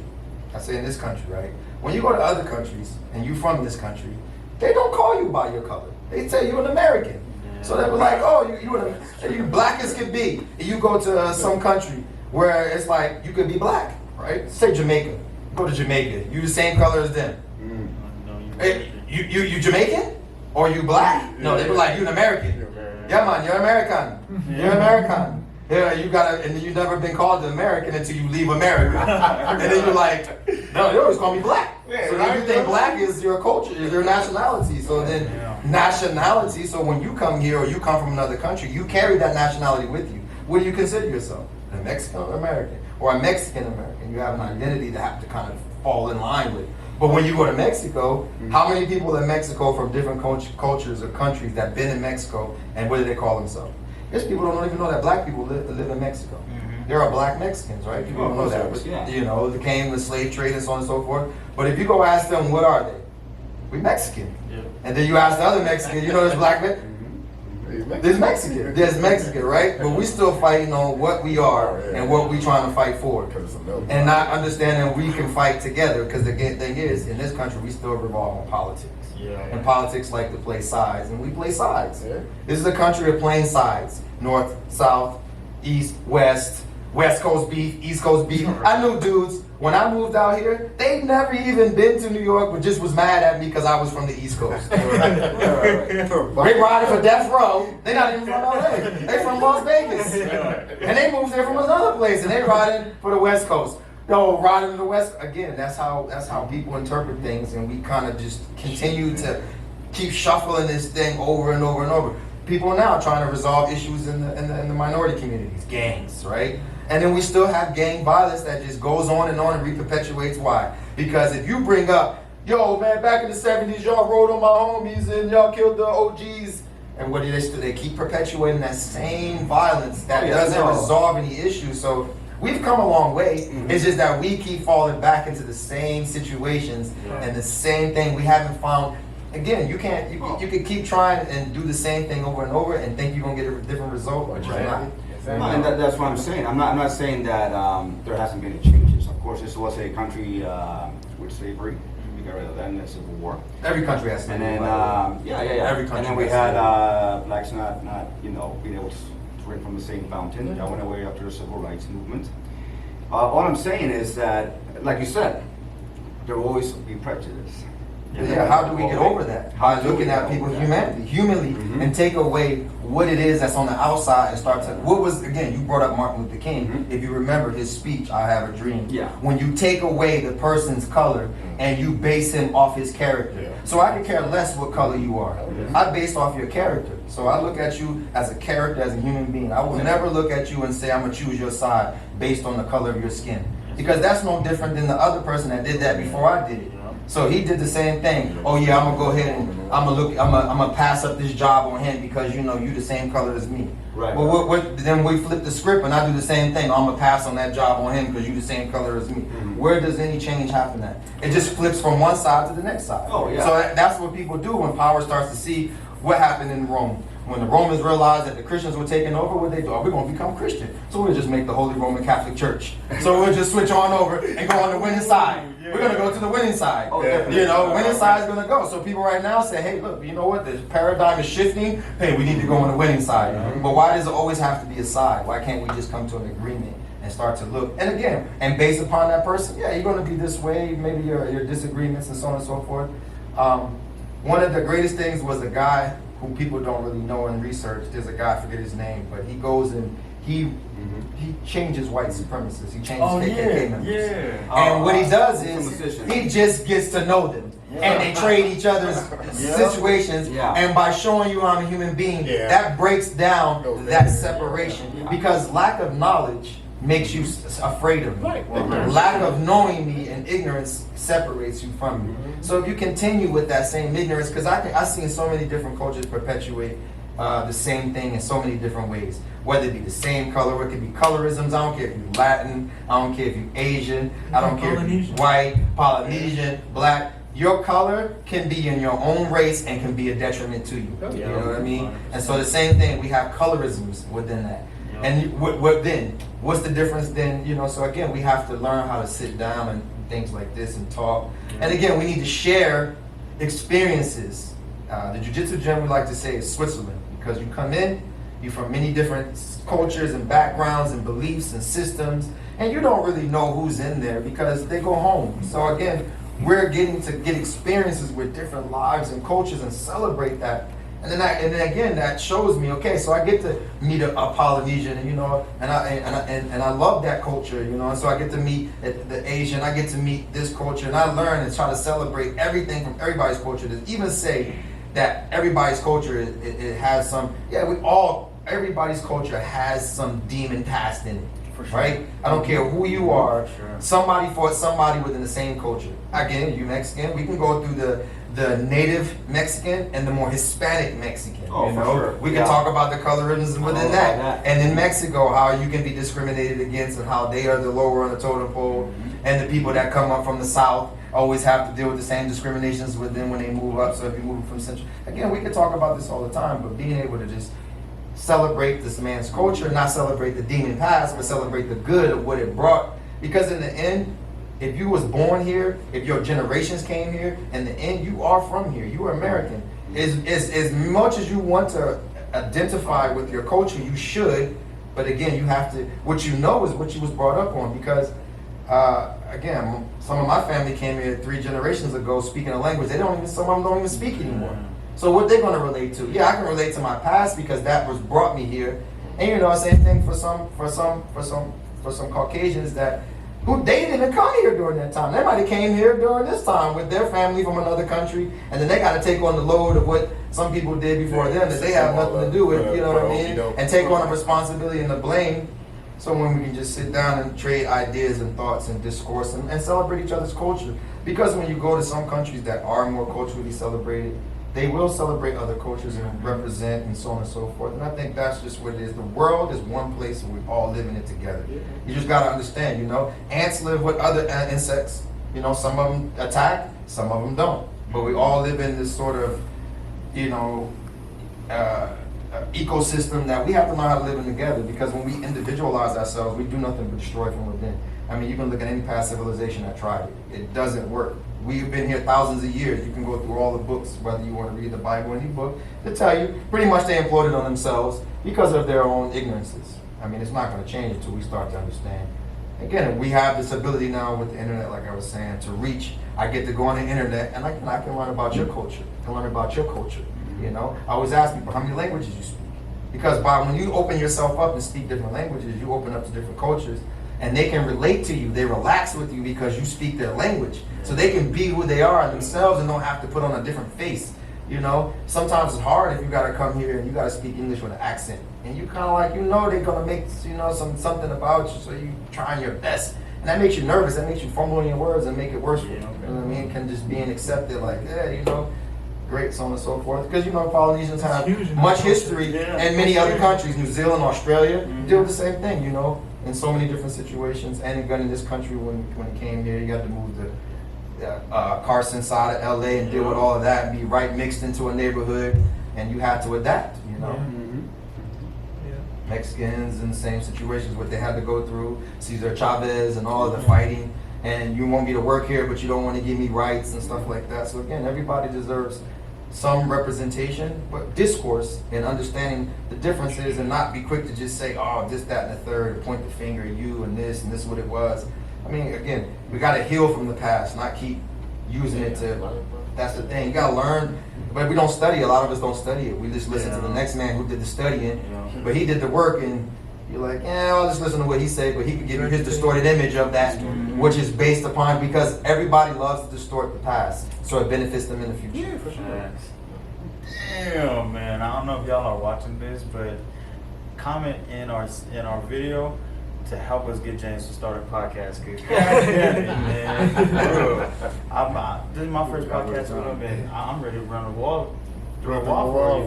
Speaker 4: I say in this country, right? When you go to other countries and you from this country, they don't call you by your color. They say you're an American. So they were like, oh, you black as can be. And you go to some country where it's like you could be black, right? Say Jamaica. Go to Jamaica. You the same color as them. Hey, you Jamaican? Or you black? No, they were like, you an American. Yeah, man, you're American. You're American. Yeah, and you've never been called an American until you leave America. And then you're like, no, they always call me black. So then you think black is your culture, is your nationality. So then nationality, so when you come here or you come from another country, you carry that nationality with you. What do you consider yourself? A Mexican American or a Mexican American? You have an identity that have to kind of fall in line with. But when you go to Mexico, how many people in Mexico from different cultures or countries that have been in Mexico, and what do they call themselves? There's people who don't even know that black people live in Mexico. There are black Mexicans, right? People don't know that. But, they came with slave trade and so on and so forth. But if you go ask them, what are they? We Mexican. And then you ask the other Mexican, there's black men. There's Mexican, right? But we still fighting on what we are and what we trying to fight for. And not understanding we can fight together, because the thing is, in this country, we still revolve on politics. And politics like to play sides, and we play sides. This is a country of playing sides. North, South, East, West, West Coast beef, East Coast beef. I knew dudes, when I moved out here, they'd never even been to New York, but just was mad at me because I was from the East Coast. They riding for death row. They're not even from LA. They from Las Vegas. And they moved there from another place, and they riding for the West Coast. Riding to the West, again, that's how people interpret things, and we kind of just continue to keep shuffling this thing over and over and over. People now trying to resolve issues in the minority communities, gangs, right? And then we still have gang violence that just goes on and re-perpetuates. Why? Because if you bring up, yo, man, back in the 70s, y'all rode on my homies and y'all killed the OGs. And what do they keep perpetuating that same violence that doesn't resolve any issues. So we've come a long way. It's just that we keep falling back into the same situations and the same thing. We haven't found. Again, you can keep trying and do the same thing over and over and think you're gonna get a different result, but you're not.
Speaker 3: And that's what I'm saying. I'm not saying that there hasn't been any changes. Of course, this was a country with slavery. We got rid of that in the Civil War.
Speaker 4: Every country has slavery.
Speaker 3: And then
Speaker 4: Every country.
Speaker 3: And then we had blacks not being able to drink from the same fountain. That went away after the Civil Rights Movement. All I'm saying is that, like you said, there will always be prejudice.
Speaker 4: How do we get over that? By looking at people's humanly, and take away what it is that's on the outside and start to. What was, again, you brought up Martin Luther King. If you remember his speech, I Have a Dream. When you take away the person's color and you base him off his character. So I could care less what color you are. I based off your character. So I look at you as a character, as a human being. I will never look at you and say I'm gonna choose your side based on the color of your skin. Because that's no different than the other person that did that before I did it. So he did the same thing. Oh yeah, I'm gonna go ahead and I'm gonna pass up this job on him because you the same color as me.
Speaker 3: Right.
Speaker 4: Well, then we flip the script and I do the same thing. I'm gonna pass on that job on him because you the same color as me. Where does any change happen at? It just flips from one side to the next side.
Speaker 3: Oh yeah.
Speaker 4: So that's what people do when power starts to see what happened in Rome. When the Romans realized that the Christians were taking over, what they do? We're going to become Christian. So we'll just make the Holy Roman Catholic Church. So we'll just switch on over and go on the winning side. We're going to go to the winning side. Winning side is going to go. So people right now say, hey, look, you know what? The paradigm is shifting. Hey, we need to go on the winning side. But why does it always have to be a side? Why can't we just come to an agreement and start to look? And again, and based upon that person, you're going to be this way, maybe your disagreements and so on and so forth. One of the greatest things was a guy who people don't really know in research. There's a guy, I forget his name, but he goes and he changes white supremacists. He changes KKK members. And what he does is he just gets to know them. And they trade each other's situations. And by showing you I'm a human being, that breaks down that separation. Because lack of knowledge makes you afraid of me. Lack of knowing me and ignorance separates you from me. So if you continue with that same ignorance, because I've seen so many different cultures perpetuate the same thing in so many different ways. Whether it be the same color, or it could be colorisms. I don't care if you're Latin, I don't care if you're Asian, I don't care if you're white, Polynesian, black. Your color can be in your own race and can be a detriment to you. You know what I mean? And so the same thing, we have colorisms within that. And what then? What's the difference then? You know, so again, we have to learn how to sit down and things like this and talk. And again, we need to share experiences. The jiu-jitsu gym, we like to say, is Switzerland, because you come in, you're from many different cultures and backgrounds and beliefs and systems, and you don't really know who's in there because they go home. So again, we're getting to get experiences with different lives and cultures and celebrate that. And then again, that shows me, okay, so I get to meet a Polynesian, and you know, and I love that culture, you know, and so I get to meet the Asian, I get to meet this culture, and I learn and try to celebrate everything from everybody's culture. To even say that everybody's culture it has some, everybody's culture has some demon past in it. For sure. Right? I don't care who you are. Sure. Somebody fought somebody within the same culture. Again, you Mexican, we can go through the native Mexican and the more Hispanic Mexican.
Speaker 3: Oh,
Speaker 4: you know?
Speaker 3: for sure.
Speaker 4: We can talk about the colorisms within that. And in Mexico, how you can be discriminated against and how they are the lower on the totem pole. And the people that come up from the South always have to deal with the same discriminations with them when they move up. So if you move from Central, again, we can talk about this all the time, but being able to just celebrate this man's culture, not celebrate the demon past, but celebrate the good of what it brought. Because in the end, if you was born here, if your generations came here, in the end, you are from here. You are American. As much as you want to identify with your culture, you should. But again, you have to. What you know is what you was brought up on. Because again, some of my family came here 3 generations ago speaking a language some of them don't even speak anymore. So what they're going to relate to? Yeah, I can relate to my past because that was brought me here. And you know, same thing for some Caucasians who they didn't come here during that time. They might have came here during this time with their family from another country, and then they got to take on the load of what some people did before them that they have nothing to do with. You know what I mean? And take on the responsibility and the blame. So when we can just sit down and trade ideas and thoughts and discourse and celebrate each other's culture. Because when you go to some countries that are more culturally celebrated, they will celebrate other cultures and represent and so on and so forth. And I think that's just what it is. The world is one place and we all live in it together. You just got to understand, you know, ants live with other insects. You know, some of them attack, some of them don't. But we all live in this sort of, you know, ecosystem that we have to learn how to live in together, because when we individualize ourselves, we do nothing but destroy from within. I mean, you can look at any past civilization that tried it. It doesn't work. We've been here thousands of years. You can go through all the books, whether you want to read the Bible or any book, to tell you pretty much they imploded on themselves because of their own ignorances. I mean, it's not going to change until we start to understand. Again, we have this ability now with the internet, like I was saying, to reach. I get to go on the internet and I can learn about your culture. I can learn about your culture. You know, I always ask people, how many languages you speak? Because when you open yourself up and speak different languages, you open up to different cultures. And they can relate to you. They relax with you because you speak their language. So they can be who they are themselves and don't have to put on a different face. You know, sometimes it's hard if you got to come here and you got to speak English with an accent. And you kind of like, you know, they're going to make, you know, something about you. So you trying your best. And that makes you nervous. That makes you fumble in your words and make it worse for you. You know what I mean? Can just being accepted like, yeah, you know, great, so on and so forth. Because, you know, Polynesians have much history in many other countries. New Zealand, Australia, deal with the same thing, you know. In so many different situations, and again in this country, when he came here, you had to move to Carson side of LA and deal with all of that and be right mixed into a neighborhood, and you had to adapt, you know. Mexicans in the same situations, what they had to go through, Cesar Chavez and all of the fighting, and you want me to work here, but you don't want to give me rights and stuff like that. So again, everybody deserves some representation, but discourse and understanding the differences, and not be quick to just say, oh, this, that, and the third, point the finger at you and this is what it was. I mean, again, we got to heal from the past, not keep using it to. That's the thing. You gotta learn, but we don't study. A lot of us don't study it. We just listen to the next man who did the studying, but he did the work, and you're like, yeah, I'll just listen to what he said. But he could give you his distorted image of that, which is based upon because everybody loves to distort the past, so it benefits them in the future.
Speaker 1: Yeah, for sure.
Speaker 5: Damn, man. I don't know if y'all are watching this, but comment in our video to help us get James to start a podcast. Cause man, this is my first podcast with him, and I'm ready to run a wall. For you,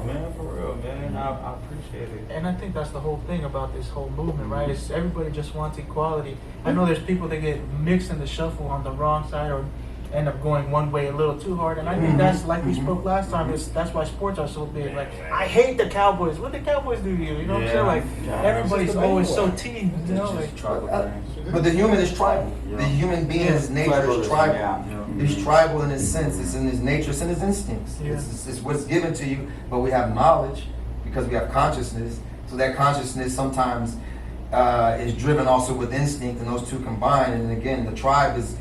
Speaker 5: man, for real, man. I appreciate it.
Speaker 1: And I think that's the whole thing about this whole movement, right? It's everybody just wants equality. I know there's people that get mixed in the shuffle on the wrong side or end up going one way a little too hard. And I think that's like we spoke last time. That's why sports are so big. Like I hate the Cowboys. What did the Cowboys do to you? You know what I'm saying? Like everybody's always so team. You know, like
Speaker 4: But the human is tribal. The human being's nature is tribal. He's tribal in his sense. It's in his nature. It's in his instincts. It's what's given to you. But we have knowledge because we have consciousness. So that consciousness sometimes is driven also with instinct, and those two combine. And again, the tribe is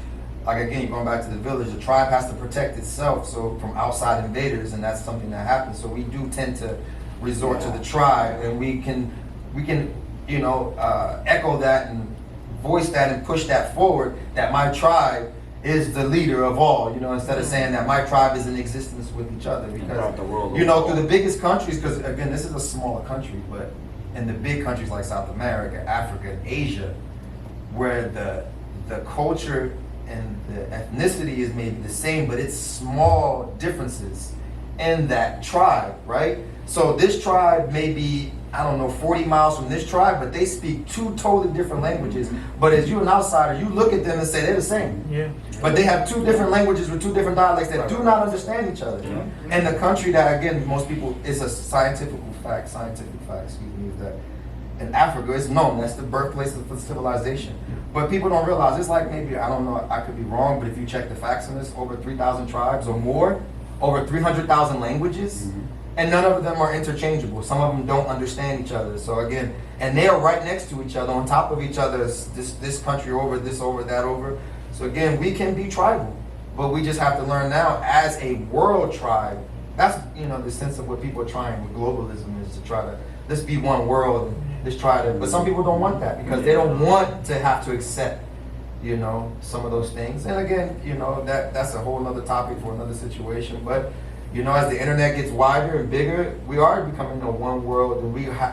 Speaker 4: like, again, you're going back to the village. The tribe has to protect itself, so from outside invaders, and that's something that happens. So we do tend to resort to the tribe, and we can echo that and voice that and push that forward. That my tribe is the leader of all, instead of saying that my tribe is in existence with each other. Because, through the biggest countries, because again, this is a smaller country, but in the big countries like South America, Africa, Asia, where the culture and the ethnicity is maybe the same, but it's small differences in that tribe, right? So this tribe may be, 40 miles from this tribe, but they speak two totally different languages. But as you're an outsider, you look at them and say they're the same. Yeah. But they have two different languages with two different dialects that do not understand each other. Yeah. And the country that, again, most people, it's a scientific fact, that in Africa, it's known, that's the birthplace of civilization. But people don't realize, it's like maybe, I could be wrong, but if you check the facts on this, over 3,000 tribes or more, over 300,000 languages, and none of them are interchangeable. Some of them don't understand each other. So again, and they are right next to each other, on top of each other, this country over, this over, that over. So again, we can be tribal, but we just have to learn now as a world tribe. That's, the sense of what people are trying with globalism is to try to, let's be one world and let's try to, but some people don't want that because they don't want to have to accept, some of those things. And again, that's a whole other topic for another situation. But, as the internet gets wider and bigger, we are becoming a one world, and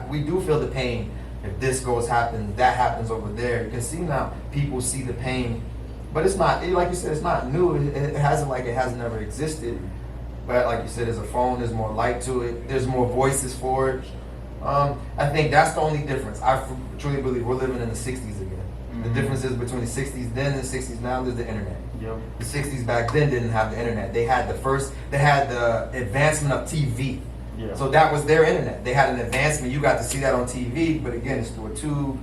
Speaker 4: we do feel the pain. If this happens, that happens over there. You can see now, people see the pain, but it's not, like you said, it's not new. It hasn't it has never existed. But like you said, there's a phone, there's more light to it, there's more voices for it. I think that's the only difference. I truly believe we're living in the 60s again. The difference is between the 60s then and the 60s now, there's the internet. Yep. The 60s back then didn't have the internet. They had the advancement of TV. Yeah. So that was their internet. They had an advancement. You got to see that on TV, but again, it's through a tube.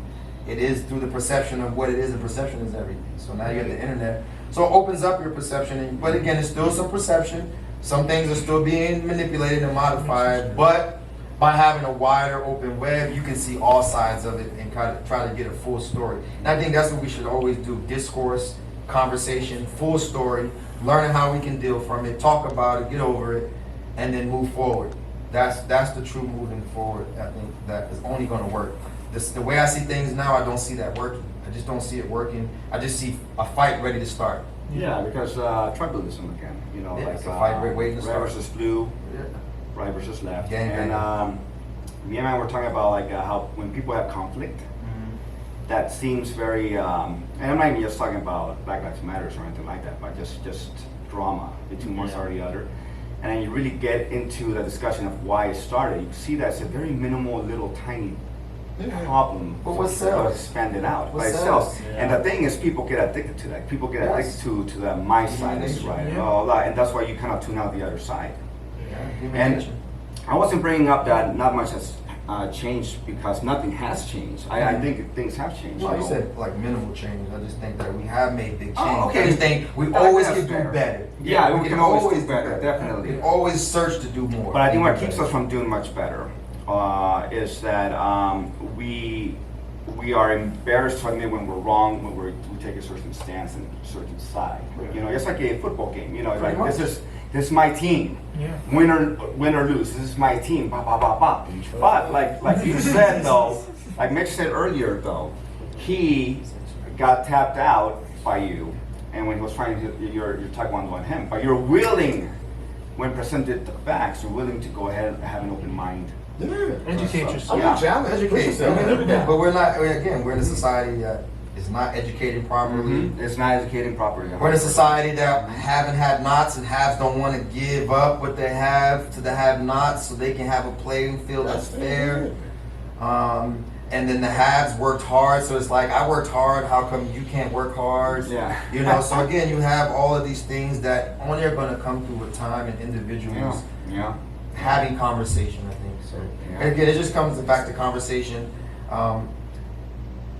Speaker 4: It is through the perception of what it is, and perception is everything. So now you have the internet. So it opens up your perception, but again, it's still some perception. Some things are still being manipulated and modified, but by having a wider open web, you can see all sides of it and kind of try to get a full story. And I think that's what we should always do: discourse, conversation, full story, learning how we can deal from it, talk about it, get over it, and then move forward. That's the true moving forward. I think that is only going to work. The way I see things now, I don't see that working. I just don't see it working. I just see a fight ready to start.
Speaker 3: Yeah, because tribalism again,
Speaker 4: it's a fight waiting to start.
Speaker 3: Red versus blue. Yeah. Right versus left.
Speaker 4: Gang,
Speaker 3: and me and I were talking about how when people have conflict, that seems very, and I'm not even just talking about Black Lives Matters or anything like that, but just drama between one side or the other. And then you really get into the discussion of why it started. You see that it's a very minimal, little, tiny problem.
Speaker 4: But what sells?
Speaker 3: Expanded out by itself. Yeah. And the thing is, people get addicted to that. People get addicted to the my side is right and all that, and that's why you kind of tune out the other side. And I wasn't bringing up that not much has changed because nothing has changed. I think things have changed.
Speaker 4: No, you said minimal change. I just think that we have made big change.
Speaker 3: Oh, okay.
Speaker 4: I just think we always can do better.
Speaker 3: Yeah, we can always do better, definitely.
Speaker 4: We can always search to do more.
Speaker 3: But I think what keeps us from doing much better is that we we are embarrassed to admit when we're wrong, when we take a certain stance and a certain side. You know, it's like a football game. You know, like this is my team.
Speaker 1: Yeah.
Speaker 3: Win or lose, this is my team. Ba ba ba ba. But like you said though, like Mitch said earlier though, he got tapped out by you, and when he was trying to your taekwondo on him, but you're willing, when presented the facts, you're willing to go ahead and have an open mind.
Speaker 2: Yeah.
Speaker 1: Educate yourself.
Speaker 2: I'm challenged.
Speaker 4: Educate.
Speaker 2: Yourself. Every day.
Speaker 4: But we're not. Again, we're in a society that is not educating properly.
Speaker 3: It's not educating properly.
Speaker 4: We're in a society that haven't had nots and haves don't want to give up what they have to the have-nots so they can have a playing field that's fair. And then the haves worked hard, so it's like, I worked hard, how come you can't work hard?
Speaker 3: Yeah.
Speaker 4: You know, so again, you have all of these things that only are going to come through with time and individuals
Speaker 3: Yeah.
Speaker 4: having conversation, I think. So
Speaker 3: Yeah.
Speaker 4: again, it just comes back to conversation.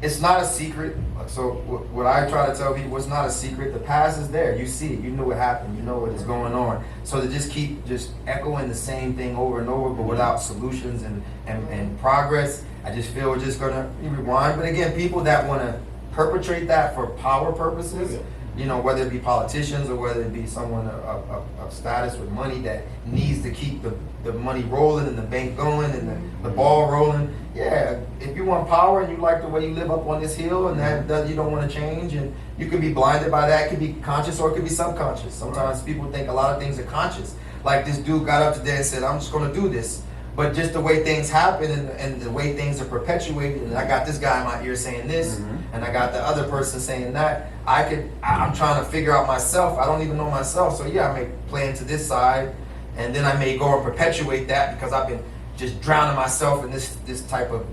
Speaker 4: It's not a secret. So what I try to tell people, it's not a secret. The past is there. You see it. You know what happened. You know what is going on. So to just keep just echoing the same thing over and over, but without solutions and progress, I just feel we're just gonna rewind. But again, people that want to perpetrate that for power purposes, you know, whether it be politicians or whether it be someone of status with money that needs to keep the money rolling and the bank going and the ball rolling. Yeah, if you want power and you like the way you live up on this hill and that you don't want to change, and you could be blinded by that. It could be conscious or it could be subconscious. Sometimes people think a lot of things are conscious. Like this dude got up today and said, I'm just going to do this. But just the way things happen and the way things are perpetuated, and I got this guy in my ear saying this, and I got the other person saying that, I'm trying to figure out myself. I don't even know myself. So yeah, I may play into this side, and then I may go and perpetuate that because I've been just drowning myself in this type of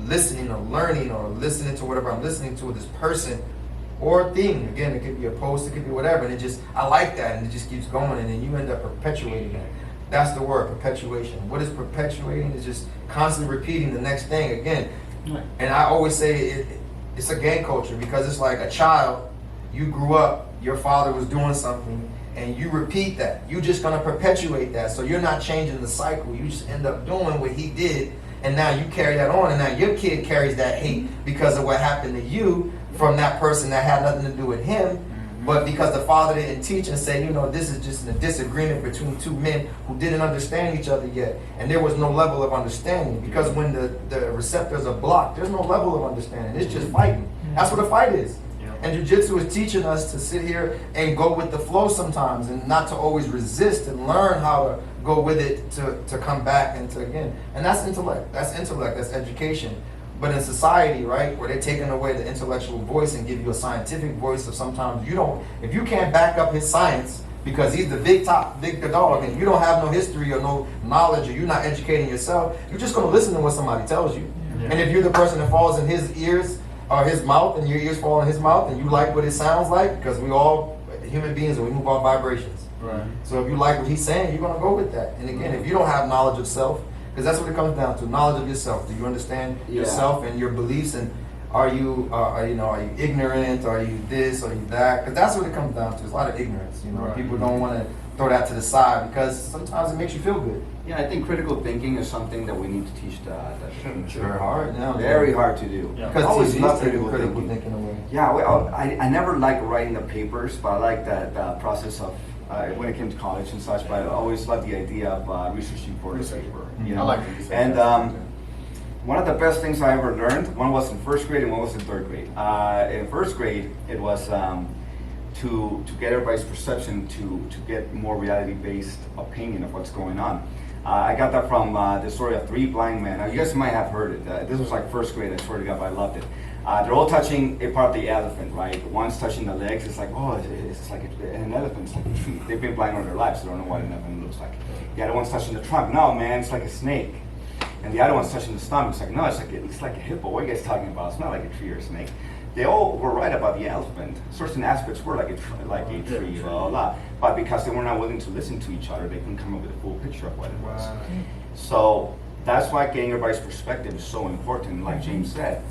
Speaker 4: listening or learning or listening to whatever I'm listening to with this person or thing. Again, it could be a post, it could be whatever, and I like that, and it just keeps going, and then you end up perpetuating that. That's the word, perpetuation. What is perpetuating is just constantly repeating the next thing again. And I always say it's a gang culture because it's like a child, you grew up, your father was doing something, and you repeat that. You're just going to perpetuate that. So you're not changing the cycle. You just end up doing what he did, and now you carry that on, and now your kid carries that hate because of what happened to you from that person that had nothing to do with him. But because the father didn't teach and say, you know, this is just a disagreement between two men who didn't understand each other yet. And there was no level of understanding. Because when the receptors are blocked, there's no level of understanding. It's just fighting. That's what a fight is. And jiu-jitsu is teaching us to sit here and go with the flow sometimes and not to always resist and learn how to go with it to come back and to again. And that's intellect. That's education. But in society, right, where they're taking away the intellectual voice and give you a scientific voice of sometimes if you can't back up his science because he's the big dog and you don't have no history or no knowledge or you're not educating yourself, you're just going to listen to what somebody tells you. Yeah. And if you're the person that falls in his ears or his mouth and your ears fall in his mouth and you like what it sounds like, because we all human beings and we move off vibrations.
Speaker 5: Right.
Speaker 3: So if you like what he's saying, you're going to go with that. And again, if you don't have knowledge of self, because that's what it comes down to, knowledge of yourself. Do you understand yourself and your beliefs? And are you ignorant? Are you this? Are you that? Because that's what it comes down to. It's a lot of ignorance. You know,
Speaker 5: Right.
Speaker 3: People don't want to throw that to the side because sometimes it makes you feel good.
Speaker 6: Yeah, I think critical thinking is something that we need to teach
Speaker 3: It's very hard now.
Speaker 6: Very hard to do.
Speaker 5: Yeah.
Speaker 3: Because
Speaker 6: Always
Speaker 3: it's
Speaker 6: love
Speaker 3: easy to do
Speaker 6: critical
Speaker 3: critical
Speaker 6: thinking.
Speaker 3: thinking away.
Speaker 6: Yeah, well, I never liked writing the papers, but I like that process of when it came to college and such. But I always loved the idea of researching for the paper. You know?
Speaker 2: I like it.
Speaker 6: And one of the best things I ever learned, one was in first grade and one was in third grade. In first grade, it was to get everybody's perception, to get more reality-based opinion of what's going on. I got that from the story of three blind men. Now, you guys might have heard it. This was like first grade, I swear to God, but I loved it. They're all touching a part of the elephant, right? One's touching the legs. It's like, oh, it's like an elephant. It's like a tree. They've been blind all their lives, so they don't know what an elephant looks like. The other one's touching the trunk. No, man, it's like a snake. And the other one's touching the stomach. It's like, no, it looks like a hippo. What are you guys talking about? It's not like a tree or a snake. They all were right about the elephant. Certain aspects were like a tree, blah, blah, blah. But because they were not willing to listen to each other, they couldn't come up with a full picture of what it was.
Speaker 5: Wow.
Speaker 6: So that's why getting everybody's perspective is so important. Like James said,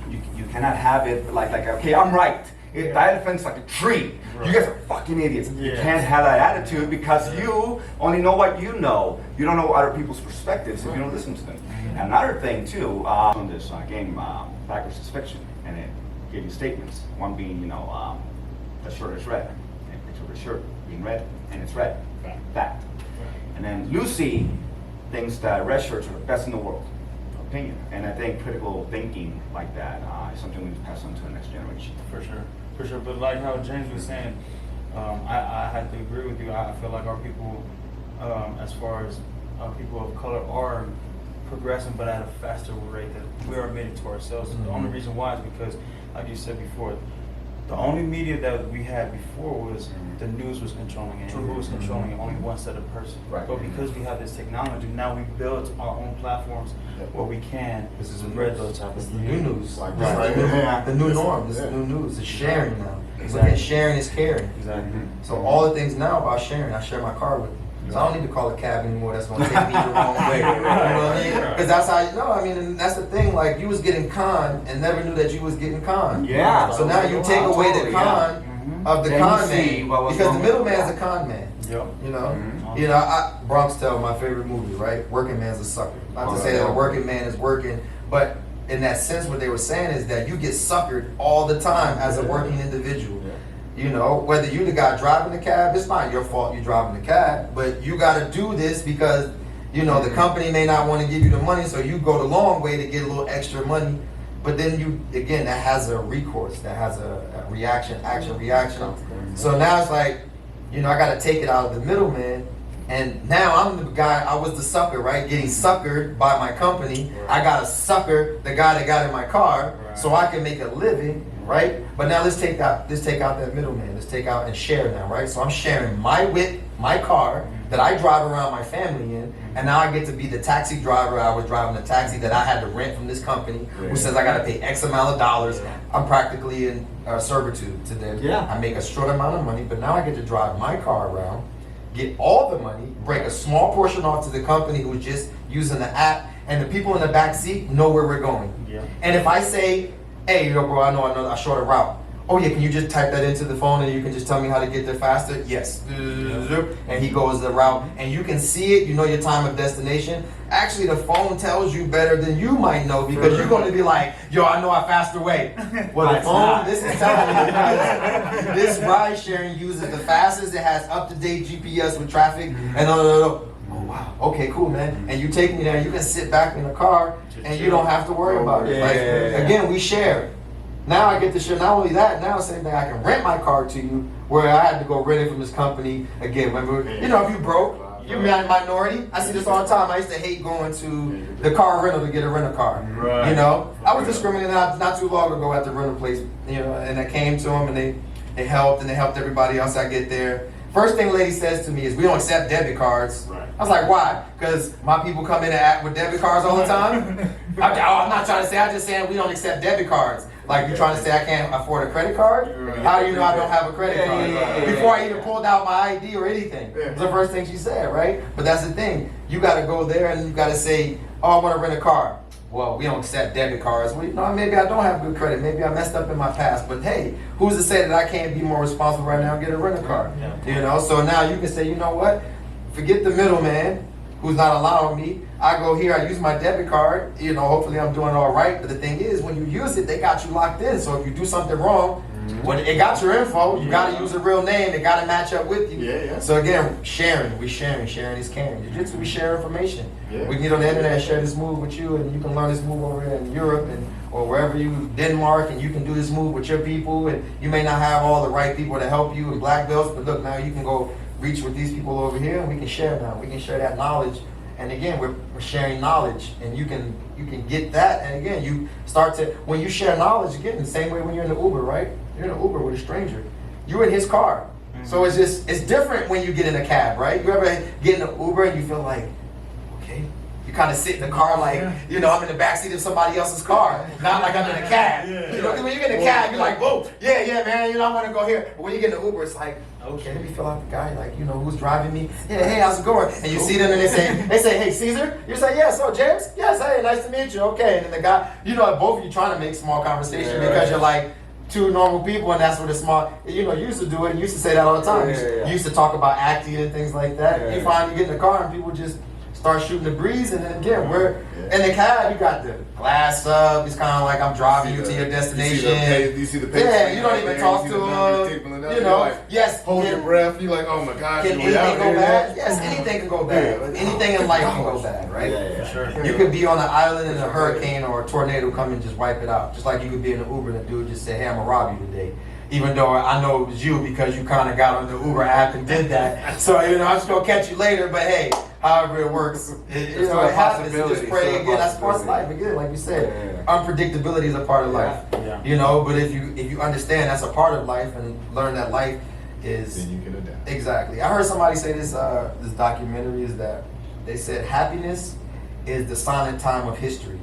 Speaker 6: you cannot have it like okay, I'm right. That elephant's like a tree.
Speaker 5: Right.
Speaker 6: You guys are fucking idiots. You
Speaker 5: Yeah.
Speaker 6: can't have that attitude because you only know what you know. You don't know other people's perspectives if you don't listen to them. Another thing too, on this game, Fact versus Fiction, and it gave you statements. One being, the shirt is red, and picture of the shirt being red, and it's red. Fact. And then Lucy thinks that red shirts are the best in the world. Opinion. And I think critical thinking like that is something we need to pass on to the next generation.
Speaker 5: For sure. But like how James was saying, I have to agree with you. I feel like our people, as far as people of color, are progressing, but at a faster rate that we are admitting to ourselves. And the only reason why is because, like you said before, the only media that we had before was the news was controlling it. Who was controlling it? Only one set of person.
Speaker 6: Right.
Speaker 5: But because we have this technology, now we built our own platforms where we can
Speaker 4: This is
Speaker 5: spread
Speaker 4: news.
Speaker 5: those type of
Speaker 4: This is the
Speaker 5: things.
Speaker 4: new news.
Speaker 2: Like
Speaker 4: This is
Speaker 2: right
Speaker 4: the new-
Speaker 2: here.
Speaker 4: the new norm. This is the new news. It's sharing now.
Speaker 5: Exactly.
Speaker 4: Again, sharing is caring.
Speaker 5: Exactly.
Speaker 4: So all the things now about sharing, I share my car with you. So I don't need to call a cab anymore. That's gonna take me the wrong way. You know what I mean? Because that's how you know. I mean, and that's the thing. Like you was getting conned and never knew that you was getting conned.
Speaker 6: Yeah.
Speaker 4: So now you take away the
Speaker 6: Totally,
Speaker 4: con of the
Speaker 6: Then you
Speaker 4: con
Speaker 6: see
Speaker 4: man
Speaker 6: what was
Speaker 4: because the
Speaker 6: wrong
Speaker 4: middleman's
Speaker 6: with
Speaker 4: a con man.
Speaker 5: Yep.
Speaker 4: You know,
Speaker 6: Mhm.
Speaker 4: you know. Bronx Tale, my favorite movie, right? Working man's a sucker. Not to say that a working man is working, but in that sense, what they were saying is that you get suckered all the time as a working individual. You know, whether you the guy driving the cab, it's not your fault you driving the cab, but you got to do this because, you know, the company may not want to give you the money, so you go the long way to get a little extra money. But then you, again, that has a recourse, that has a reaction. So now it's like, you know, I got to take it out of the middleman. And now I'm the guy, I was the sucker, right? Getting suckered by my company. I got to sucker the guy that got in my car so I can make a living, right? But now let's take out that middleman. Let's take out and share now, right? So I'm sharing my whip, my car that I drive around my family in, and now I get to be the taxi driver. I was driving a taxi that I had to rent from this company who says I got to pay X amount of dollars. I'm practically in servitude to them. I make a short amount of money, but now I get to drive my car around, get all the money, break a small portion off to the company who's just using the app, and the people in the back seat know where we're going. And if I say, hey, yo, bro, I know a shorter route. Oh yeah, can you just type that into the phone and you can just tell me how to get there faster? Yes. And he goes the route, and you can see it. You know your time of destination. Actually, the phone tells you better than you might know because you're going to be like, yo, I know a faster way. Well, the phone, this is telling you this ride sharing uses the fastest. It has up-to-date GPS with traffic and Oh wow. Okay, cool, man. And you take me there. You can sit back in the car and you don't have to worry about it. Like, again, we share. Now I get to share. Not only that, now same thing. I can rent my car to you, where I had to go rent it from this company. Again, remember, you know, if you broke, you're a minority. I see this all the time. I used to hate going to the car rental to get a rental car. You know, I was discriminated not too long ago at the rental place. You know, and I came to them and they helped everybody else. I get there. First thing the lady says to me is, we don't accept debit cards. I was like, why? Because my people come in and act with debit cards all the time? I'm not trying to say, I'm just saying we don't accept debit cards. Like, you're trying to say I can't afford a credit card? How do you know I don't have a credit card? Before I even pulled out my ID or anything. It's the first thing she said, right? But that's the thing. You got to go there and you got to say, oh, I want to rent a car. Well, we don't accept debit cards. Well, you know, maybe I don't have good credit. Maybe I messed up in my past. But hey, who's to say that I can't be more responsible right now and get a rental car? You know, so now you can say, you know what? Forget the middleman who's not allowing me. I go here, I use my debit card. You know, hopefully I'm doing all right. But the thing is, when you use it, they got you locked in. So if you do something wrong, when it got your info, you got to use a real name. It got to match up with you. So again, sharing is caring. Jiu-jitsu, we share information. We can get on the internet and share this move with you, and you can learn this move over here in Europe or wherever you, Denmark, and you can do this move with your people. And you may not have all the right people to help you in black belts, but look, now you can go reach with these people over here, and we can share now. We can share that knowledge. And again, we're sharing knowledge, and you can get that. And again, you start to, when you share knowledge, again, the same way when you're in the Uber, right? You're in an Uber with a stranger. You're in his car. So it's different when you get in a cab, right? You ever get in an Uber and you feel like, okay, you kind of sit in the car like, you know, I'm in the backseat of somebody else's car, not like I'm in a cab. You know, when you get in a cab, you're like, whoa, yeah, man, you know, I want to go here. But when you get in the Uber, it's like, okay, let me fill out the guy, like, you know, who's driving me. Yeah, hey, how's it going? And you see them and they say, hey, Cesar? You say, yes, oh, James? Yes, hey, nice to meet you. Okay, and then the guy, you know, both of you trying to make small conversation because you're like, two normal people, and that's what the smart, you used to do it. You used to say that all the time.
Speaker 6: Yeah.
Speaker 4: You used to talk about acting and things like that.
Speaker 6: Yeah.
Speaker 4: You find you get in the car and people just start shooting the breeze, and then again, we're in the cab. You got the glass up. It's kind of like I'm driving you to your destination.
Speaker 2: You see the
Speaker 4: Yeah, you don't even talk to them. You know, yes.
Speaker 2: Hold your breath. You like, oh my God.
Speaker 4: Can anything go bad? Yes, anything can go bad. Anything in life can go bad, right?
Speaker 6: Yeah.
Speaker 5: Sure.
Speaker 4: You could be on an island and a hurricane or a tornado come and just wipe it out. Just like you could be in an Uber and a dude just say, hey, I'm gonna rob you today. Even though I know it was you because you kind of got on the Uber app and did that. So, I'm just gonna catch you later, but hey, however it works, it happens. You just pray again. That's part of life. Again, like you said, unpredictability is a part of life.
Speaker 5: Yeah.
Speaker 4: But if you understand that's a part of life and learn that life is
Speaker 2: Then you can adapt.
Speaker 4: exactly. I heard somebody say this documentary is that they said happiness is the silent time of history.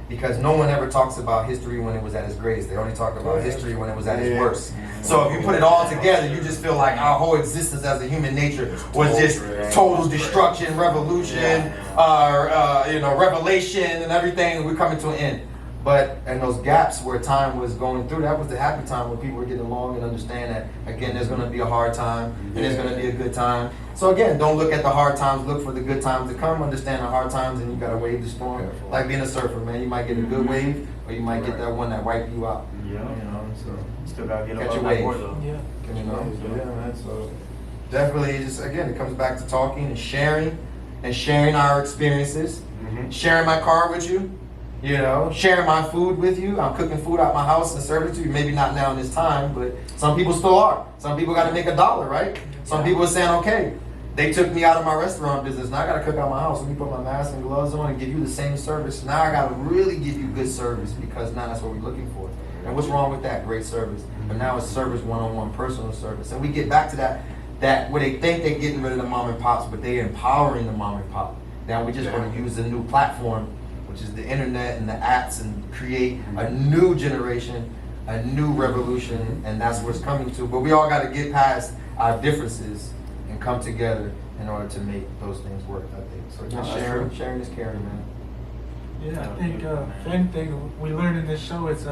Speaker 4: Because no one ever talks about history when it was at its greatest. They only talk about history when it was at its worst. So if you put it all together, you just feel like our whole existence as a human nature was just total destruction, revolution, revelation, and everything. And we're coming to an end. But in those gaps where time was going through, that was the happy time where people were getting along and understand that, again, there's going to be a hard time and there's going to be a good time. So again, don't look at the hard times, look for the good times to come, understand the hard times, and you got to wave the storm. Like being a surfer, man, you might get a good wave or you might get that one that wipe you out.
Speaker 5: Yeah.
Speaker 4: So
Speaker 5: Still gotta get
Speaker 4: catch
Speaker 5: up
Speaker 4: a
Speaker 5: on
Speaker 4: wave.
Speaker 5: that board though.
Speaker 1: Yeah.
Speaker 4: Yeah, man. So definitely, it comes back to talking and sharing our experiences, sharing my car with you. Sharing my food with you. I'm cooking food out my house and serving it to you. Maybe not now in this time, but some people still are. Some people got to make $1, right? Some people are saying, okay, they took me out of my restaurant business. Now I got to cook out my house. Let me put my mask and gloves on and give you the same service. Now I got to really give you good service because now that's what we're looking for. And what's wrong with that? Great service. But now it's service one-on-one, personal service. And we get back to that where they think they're getting rid of the mom and pops, but they're empowering the mom and pop. Now we're just going to use a new platform, which is the internet and the apps, and create a new generation, a new revolution, and that's what's coming to. But we all got to get past our differences and come together in order to make those things work, I think. So just sharing is caring, man.
Speaker 1: Yeah, I think if anything we learned in this show is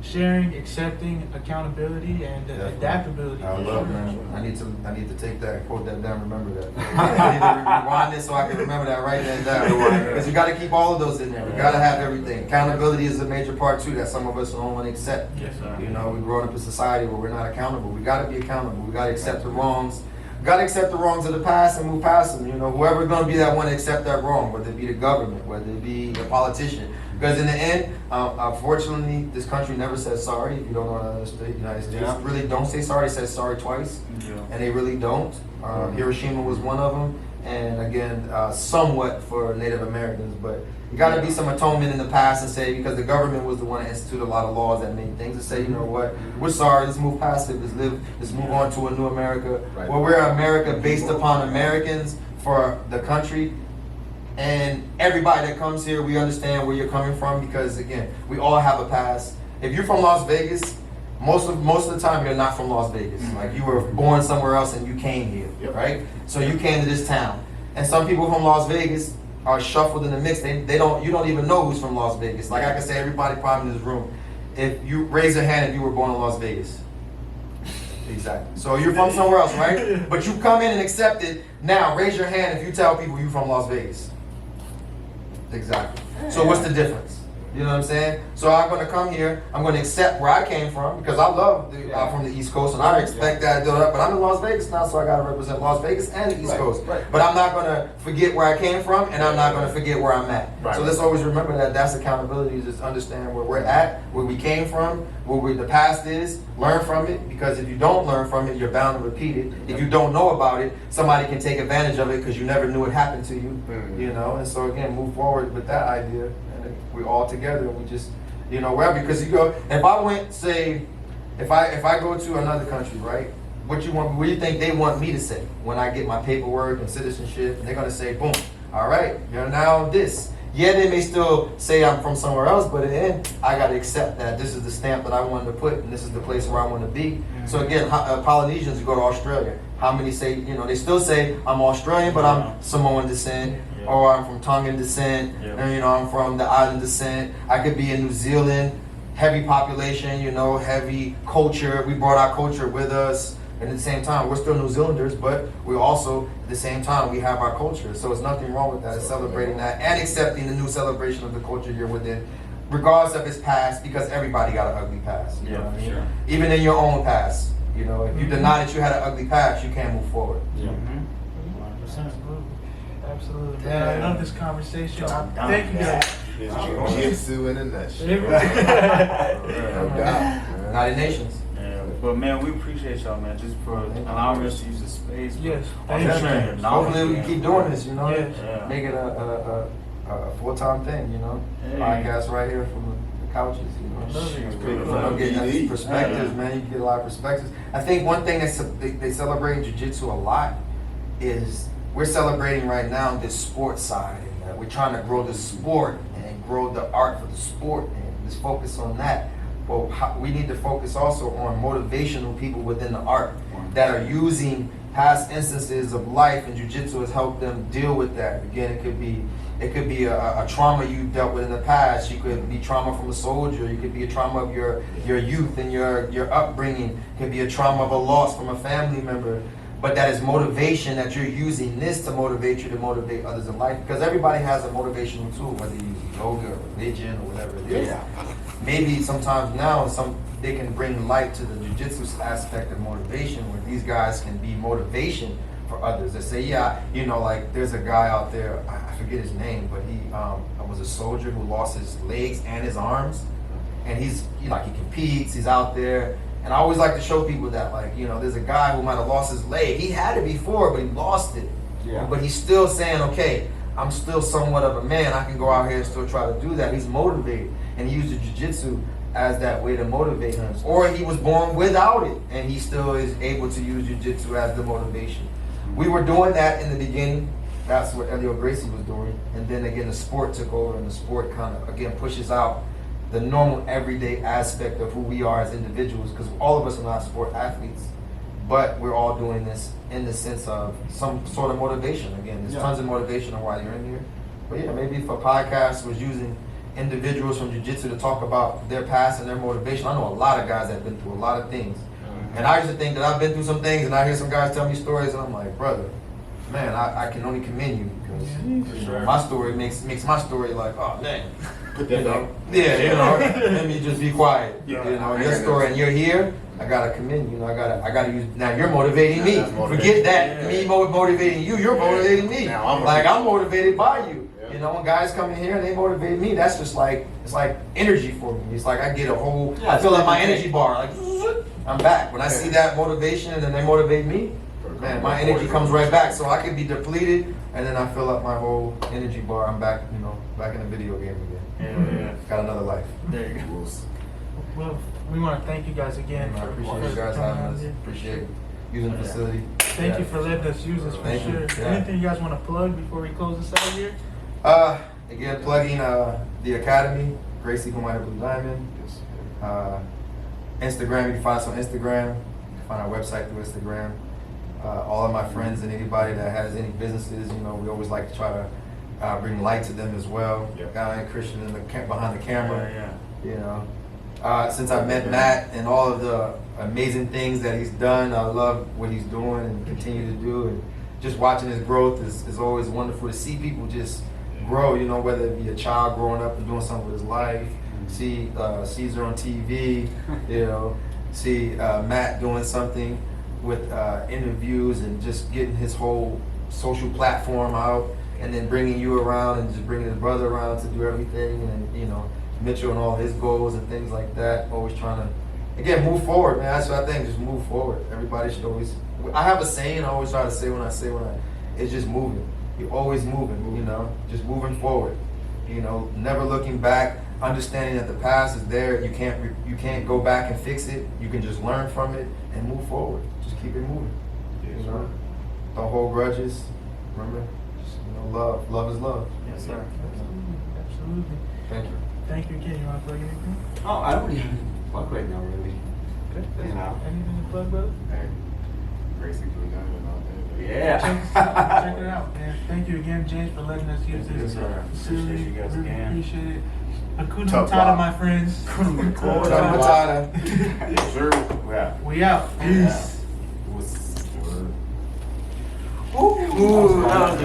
Speaker 1: sharing, accepting, accountability, and adaptability.
Speaker 4: I love that. I need to take that, quote that down, remember that. I need to rewind this so I can remember that, write that down. Because you got to keep all of those in there. We got to have everything. Accountability is a major part too that some of us don't want to accept.
Speaker 5: Yes, sir.
Speaker 4: We're growing up in a society where we're not accountable. We got to be accountable. We got to accept the wrongs. We got to accept the wrongs of the past and move past them. Whoever's going to be that one to accept that wrong, whether it be the government, whether it be a politician. Because in the end, unfortunately, this country never says sorry. If you don't know how to understand, the United States really don't say sorry. It says sorry twice, and they really don't. Hiroshima was one of them, and again, somewhat for Native Americans. But you got to be some atonement in the past and say, because the government was the one that instituted a lot of laws that made things, to say, you know what, we're sorry. Let's move past it. Let's move on to a new America.
Speaker 2: Right.
Speaker 4: Where we're America based upon Americans for the country. And everybody that comes here, we understand where you're coming from, because again, we all have a past. If you're from Las Vegas, most of the time you're not from Las Vegas. Like you were born somewhere else and you came here, right? So you came to this town. And some people from Las Vegas are shuffled in the mix. You don't even know who's from Las Vegas. Like I can say, everybody probably in this room, if you raise your hand if you were born in Las Vegas. Exactly. So you're from somewhere else, right? But you come in and accept it. Now raise your hand if you tell people you're from Las Vegas. Exactly. So what's the difference? You know what I'm saying? So I'm going to come here. I'm going to accept where I came from, because I love from the East Coast, and I expect that. But I'm in Las Vegas now, so I got to represent Las Vegas and the East Coast. Right. But I'm not going to forget where I came from, and I'm not going to forget where I'm at. Right. So let's always remember that. That's accountability. Just understand where we're at, where we came from, where the past is. Learn from it, because if you don't learn from it, you're bound to repeat it. If you don't know about it, somebody can take advantage of it because you never knew it happened to you. And so again, move forward with that idea. We're all together, and we just, wherever, because you go, if I went, say, if I go to another country, right, what do you think they want me to say when I get my paperwork and citizenship? And they're going to say, boom, all right, you're now this. Yeah, they may still say I'm from somewhere else, but in the end, I got to accept that this is the stamp that I wanted to put, and this is the place where I want to be. So again, Polynesians who go to Australia, how many say, they still say I'm Australian, but I'm Samoan descent, or I'm from Tongan descent, and I'm from the island descent. I could be in New Zealand, heavy population, you know, heavy culture. We brought our culture with us. And at the same time, we're still New Zealanders, but we also, at the same time, we have our culture. So it's nothing wrong with that. It's celebrating that and accepting the new celebration of the culture you're within, regardless of its past, because everybody got an ugly past. You know what I mean?
Speaker 5: Sure.
Speaker 4: Even in your own past. You know, if you deny that you had an ugly past, you can't move forward.
Speaker 3: Yeah.
Speaker 1: Absolutely. Absolutely. Man, I love this conversation. Thank you
Speaker 5: Yeah.
Speaker 1: guys.
Speaker 2: It's jiu-jitsu in a nutshell. No doubt, man.
Speaker 4: United Nations.
Speaker 5: Yeah, but man, we appreciate y'all, man, just for allowing us to use the space.
Speaker 1: Yes,
Speaker 5: Also
Speaker 1: thank you.
Speaker 5: sharing your knowledge,
Speaker 4: Hopefully we
Speaker 5: man.
Speaker 4: can keep doing this, you know,
Speaker 1: Yes.
Speaker 5: Yeah.
Speaker 4: make it a full-time thing, you know.
Speaker 5: Yeah.
Speaker 4: Podcast right here from the couches, you know.
Speaker 1: Love it.
Speaker 4: You know, getting that perspectives,
Speaker 5: Yeah.
Speaker 4: man. You get a lot of perspectives. I think one thing they celebrate in jiu-jitsu a lot is we're celebrating right now this sports side. And, we're trying to grow the sport and grow the art for the sport and just focus on that. But we need to focus also on motivational people within the art that are using past instances of life, and jiu-jitsu has helped them deal with that. Again, it could be a trauma you dealt with in the past. You could be trauma from a soldier. You could be a trauma of your youth and your upbringing. It could be a trauma of a loss from a family member. But that is motivation, that you're using this to motivate you to motivate others in life. Because everybody has a motivational tool, whether you use yoga or religion or whatever it is.
Speaker 3: Yeah.
Speaker 4: Maybe sometimes now they can bring light to the jiu-jitsu aspect of motivation, where these guys can be motivation for others. They say, yeah, you know, like there's a guy out there, I forget his name, but he was a soldier who lost his legs and his arms, and he competes, he's out there. And I always like to show people that, like, you know, there's a guy who might have lost his leg. He had it before, but he lost it.
Speaker 3: Yeah.
Speaker 4: But he's still saying, okay, I'm still somewhat of a man. I can go out here and still try to do that. He's motivated. And he uses jiu-jitsu as that way to motivate him. Or he was born without it, and he still is able to use jiu-jitsu as the motivation. We were doing that in the beginning. That's what Elio Gracie was doing. And then again, the sport took over, and the sport kind of, again, pushes out the normal everyday aspect of who we are as individuals, because all of us are not sport athletes, but we're all doing this in the sense of some sort of motivation. Again, there's tons of motivation on why you're in here. But yeah, maybe if a podcast was using individuals from jiu-jitsu to talk about their past and their motivation. I know a lot of guys that have been through a lot of things. And I used to think that I've been through some things, and I hear some guys tell me stories, and I'm like, brother, man, I can only commend you, because my story makes my story like, oh man, you know, let me just be quiet. You know, your story, and you're here. I gotta commend you. I gotta use. Now you're motivating me. Forget that. Me motivating you. You're motivating me.
Speaker 2: Now
Speaker 4: I'm motivated by you. You know, when guys come in here and they motivate me, that's just like, it's like energy for me. It's like I get a whole, I feel like my energy bar, like I'm back. When I see that motivation and then they motivate me, man, my energy comes right back. So I can be depleted and then I fill up my whole energy bar. I'm back, you know, back in the video game again.
Speaker 5: Yeah.
Speaker 4: Got another life.
Speaker 5: There you go.
Speaker 1: Well, we want to thank you guys again
Speaker 4: I
Speaker 1: for
Speaker 4: appreciate you guys
Speaker 1: coming
Speaker 4: having
Speaker 1: out
Speaker 4: us.
Speaker 1: here.
Speaker 4: Appreciate using the facility.
Speaker 1: Thank you for letting us use this for
Speaker 4: Thank you.
Speaker 1: sure.
Speaker 4: Yeah.
Speaker 1: Anything you guys want to plug before we close this out here?
Speaker 4: Again, plugging the Academy, Gracie Humaita Blue Diamond. Instagram, you can find us on Instagram. You can find our website through Instagram. All of my friends and anybody that has any businesses, you know, we always like to try to bring light to them as well.
Speaker 2: Yep.
Speaker 4: Guy and Christian in the behind the camera.
Speaker 5: Yeah.
Speaker 4: You know, since I met Matt and all of the amazing things that he's done, I love what he's doing and continue to do. And just watching his growth is always wonderful to see people just grow, you know, whether it be a child growing up and doing something with his life, see Cesar on TV, you know, see Matt doing something with interviews and just getting his whole social platform out, and then bringing you around and just bringing his brother around to do everything, and, you know, Mitchell and all his goals and things like that, always trying to, again, move forward, man. That's what I think, just move forward. Everybody should always, I have a saying I always try to say it's just moving. You're always moving, you know, just moving forward. You know, never looking back, understanding that the past is there. You can't go back and fix it. You can just learn from it and move forward. Just keep it moving. You know, don't hold grudges. Remember, just, you know, love. Love is love.
Speaker 5: Yes, sir.
Speaker 1: Absolutely.
Speaker 4: Thank you.
Speaker 1: Thank you again. You want to plug anything?
Speaker 3: Oh, I don't really have any plug right now, really. You know.
Speaker 1: Anything to plug, brother?
Speaker 2: Hey, Gracie Blue Diamond out there.
Speaker 3: Yeah.
Speaker 1: Check it out, man. Thank you again, James, for letting us use
Speaker 5: Yes,
Speaker 1: this
Speaker 5: sir.
Speaker 1: facility.
Speaker 5: Appreciate you guys
Speaker 1: Really
Speaker 5: again.
Speaker 1: appreciate it. Hakuna
Speaker 2: Tough
Speaker 1: Matata,
Speaker 2: luck.
Speaker 1: my friends.
Speaker 2: Hakuna
Speaker 4: Matata.
Speaker 2: Yes, sir.
Speaker 6: Yeah.
Speaker 1: We out. Peace.
Speaker 2: What's-
Speaker 4: Ooh, that was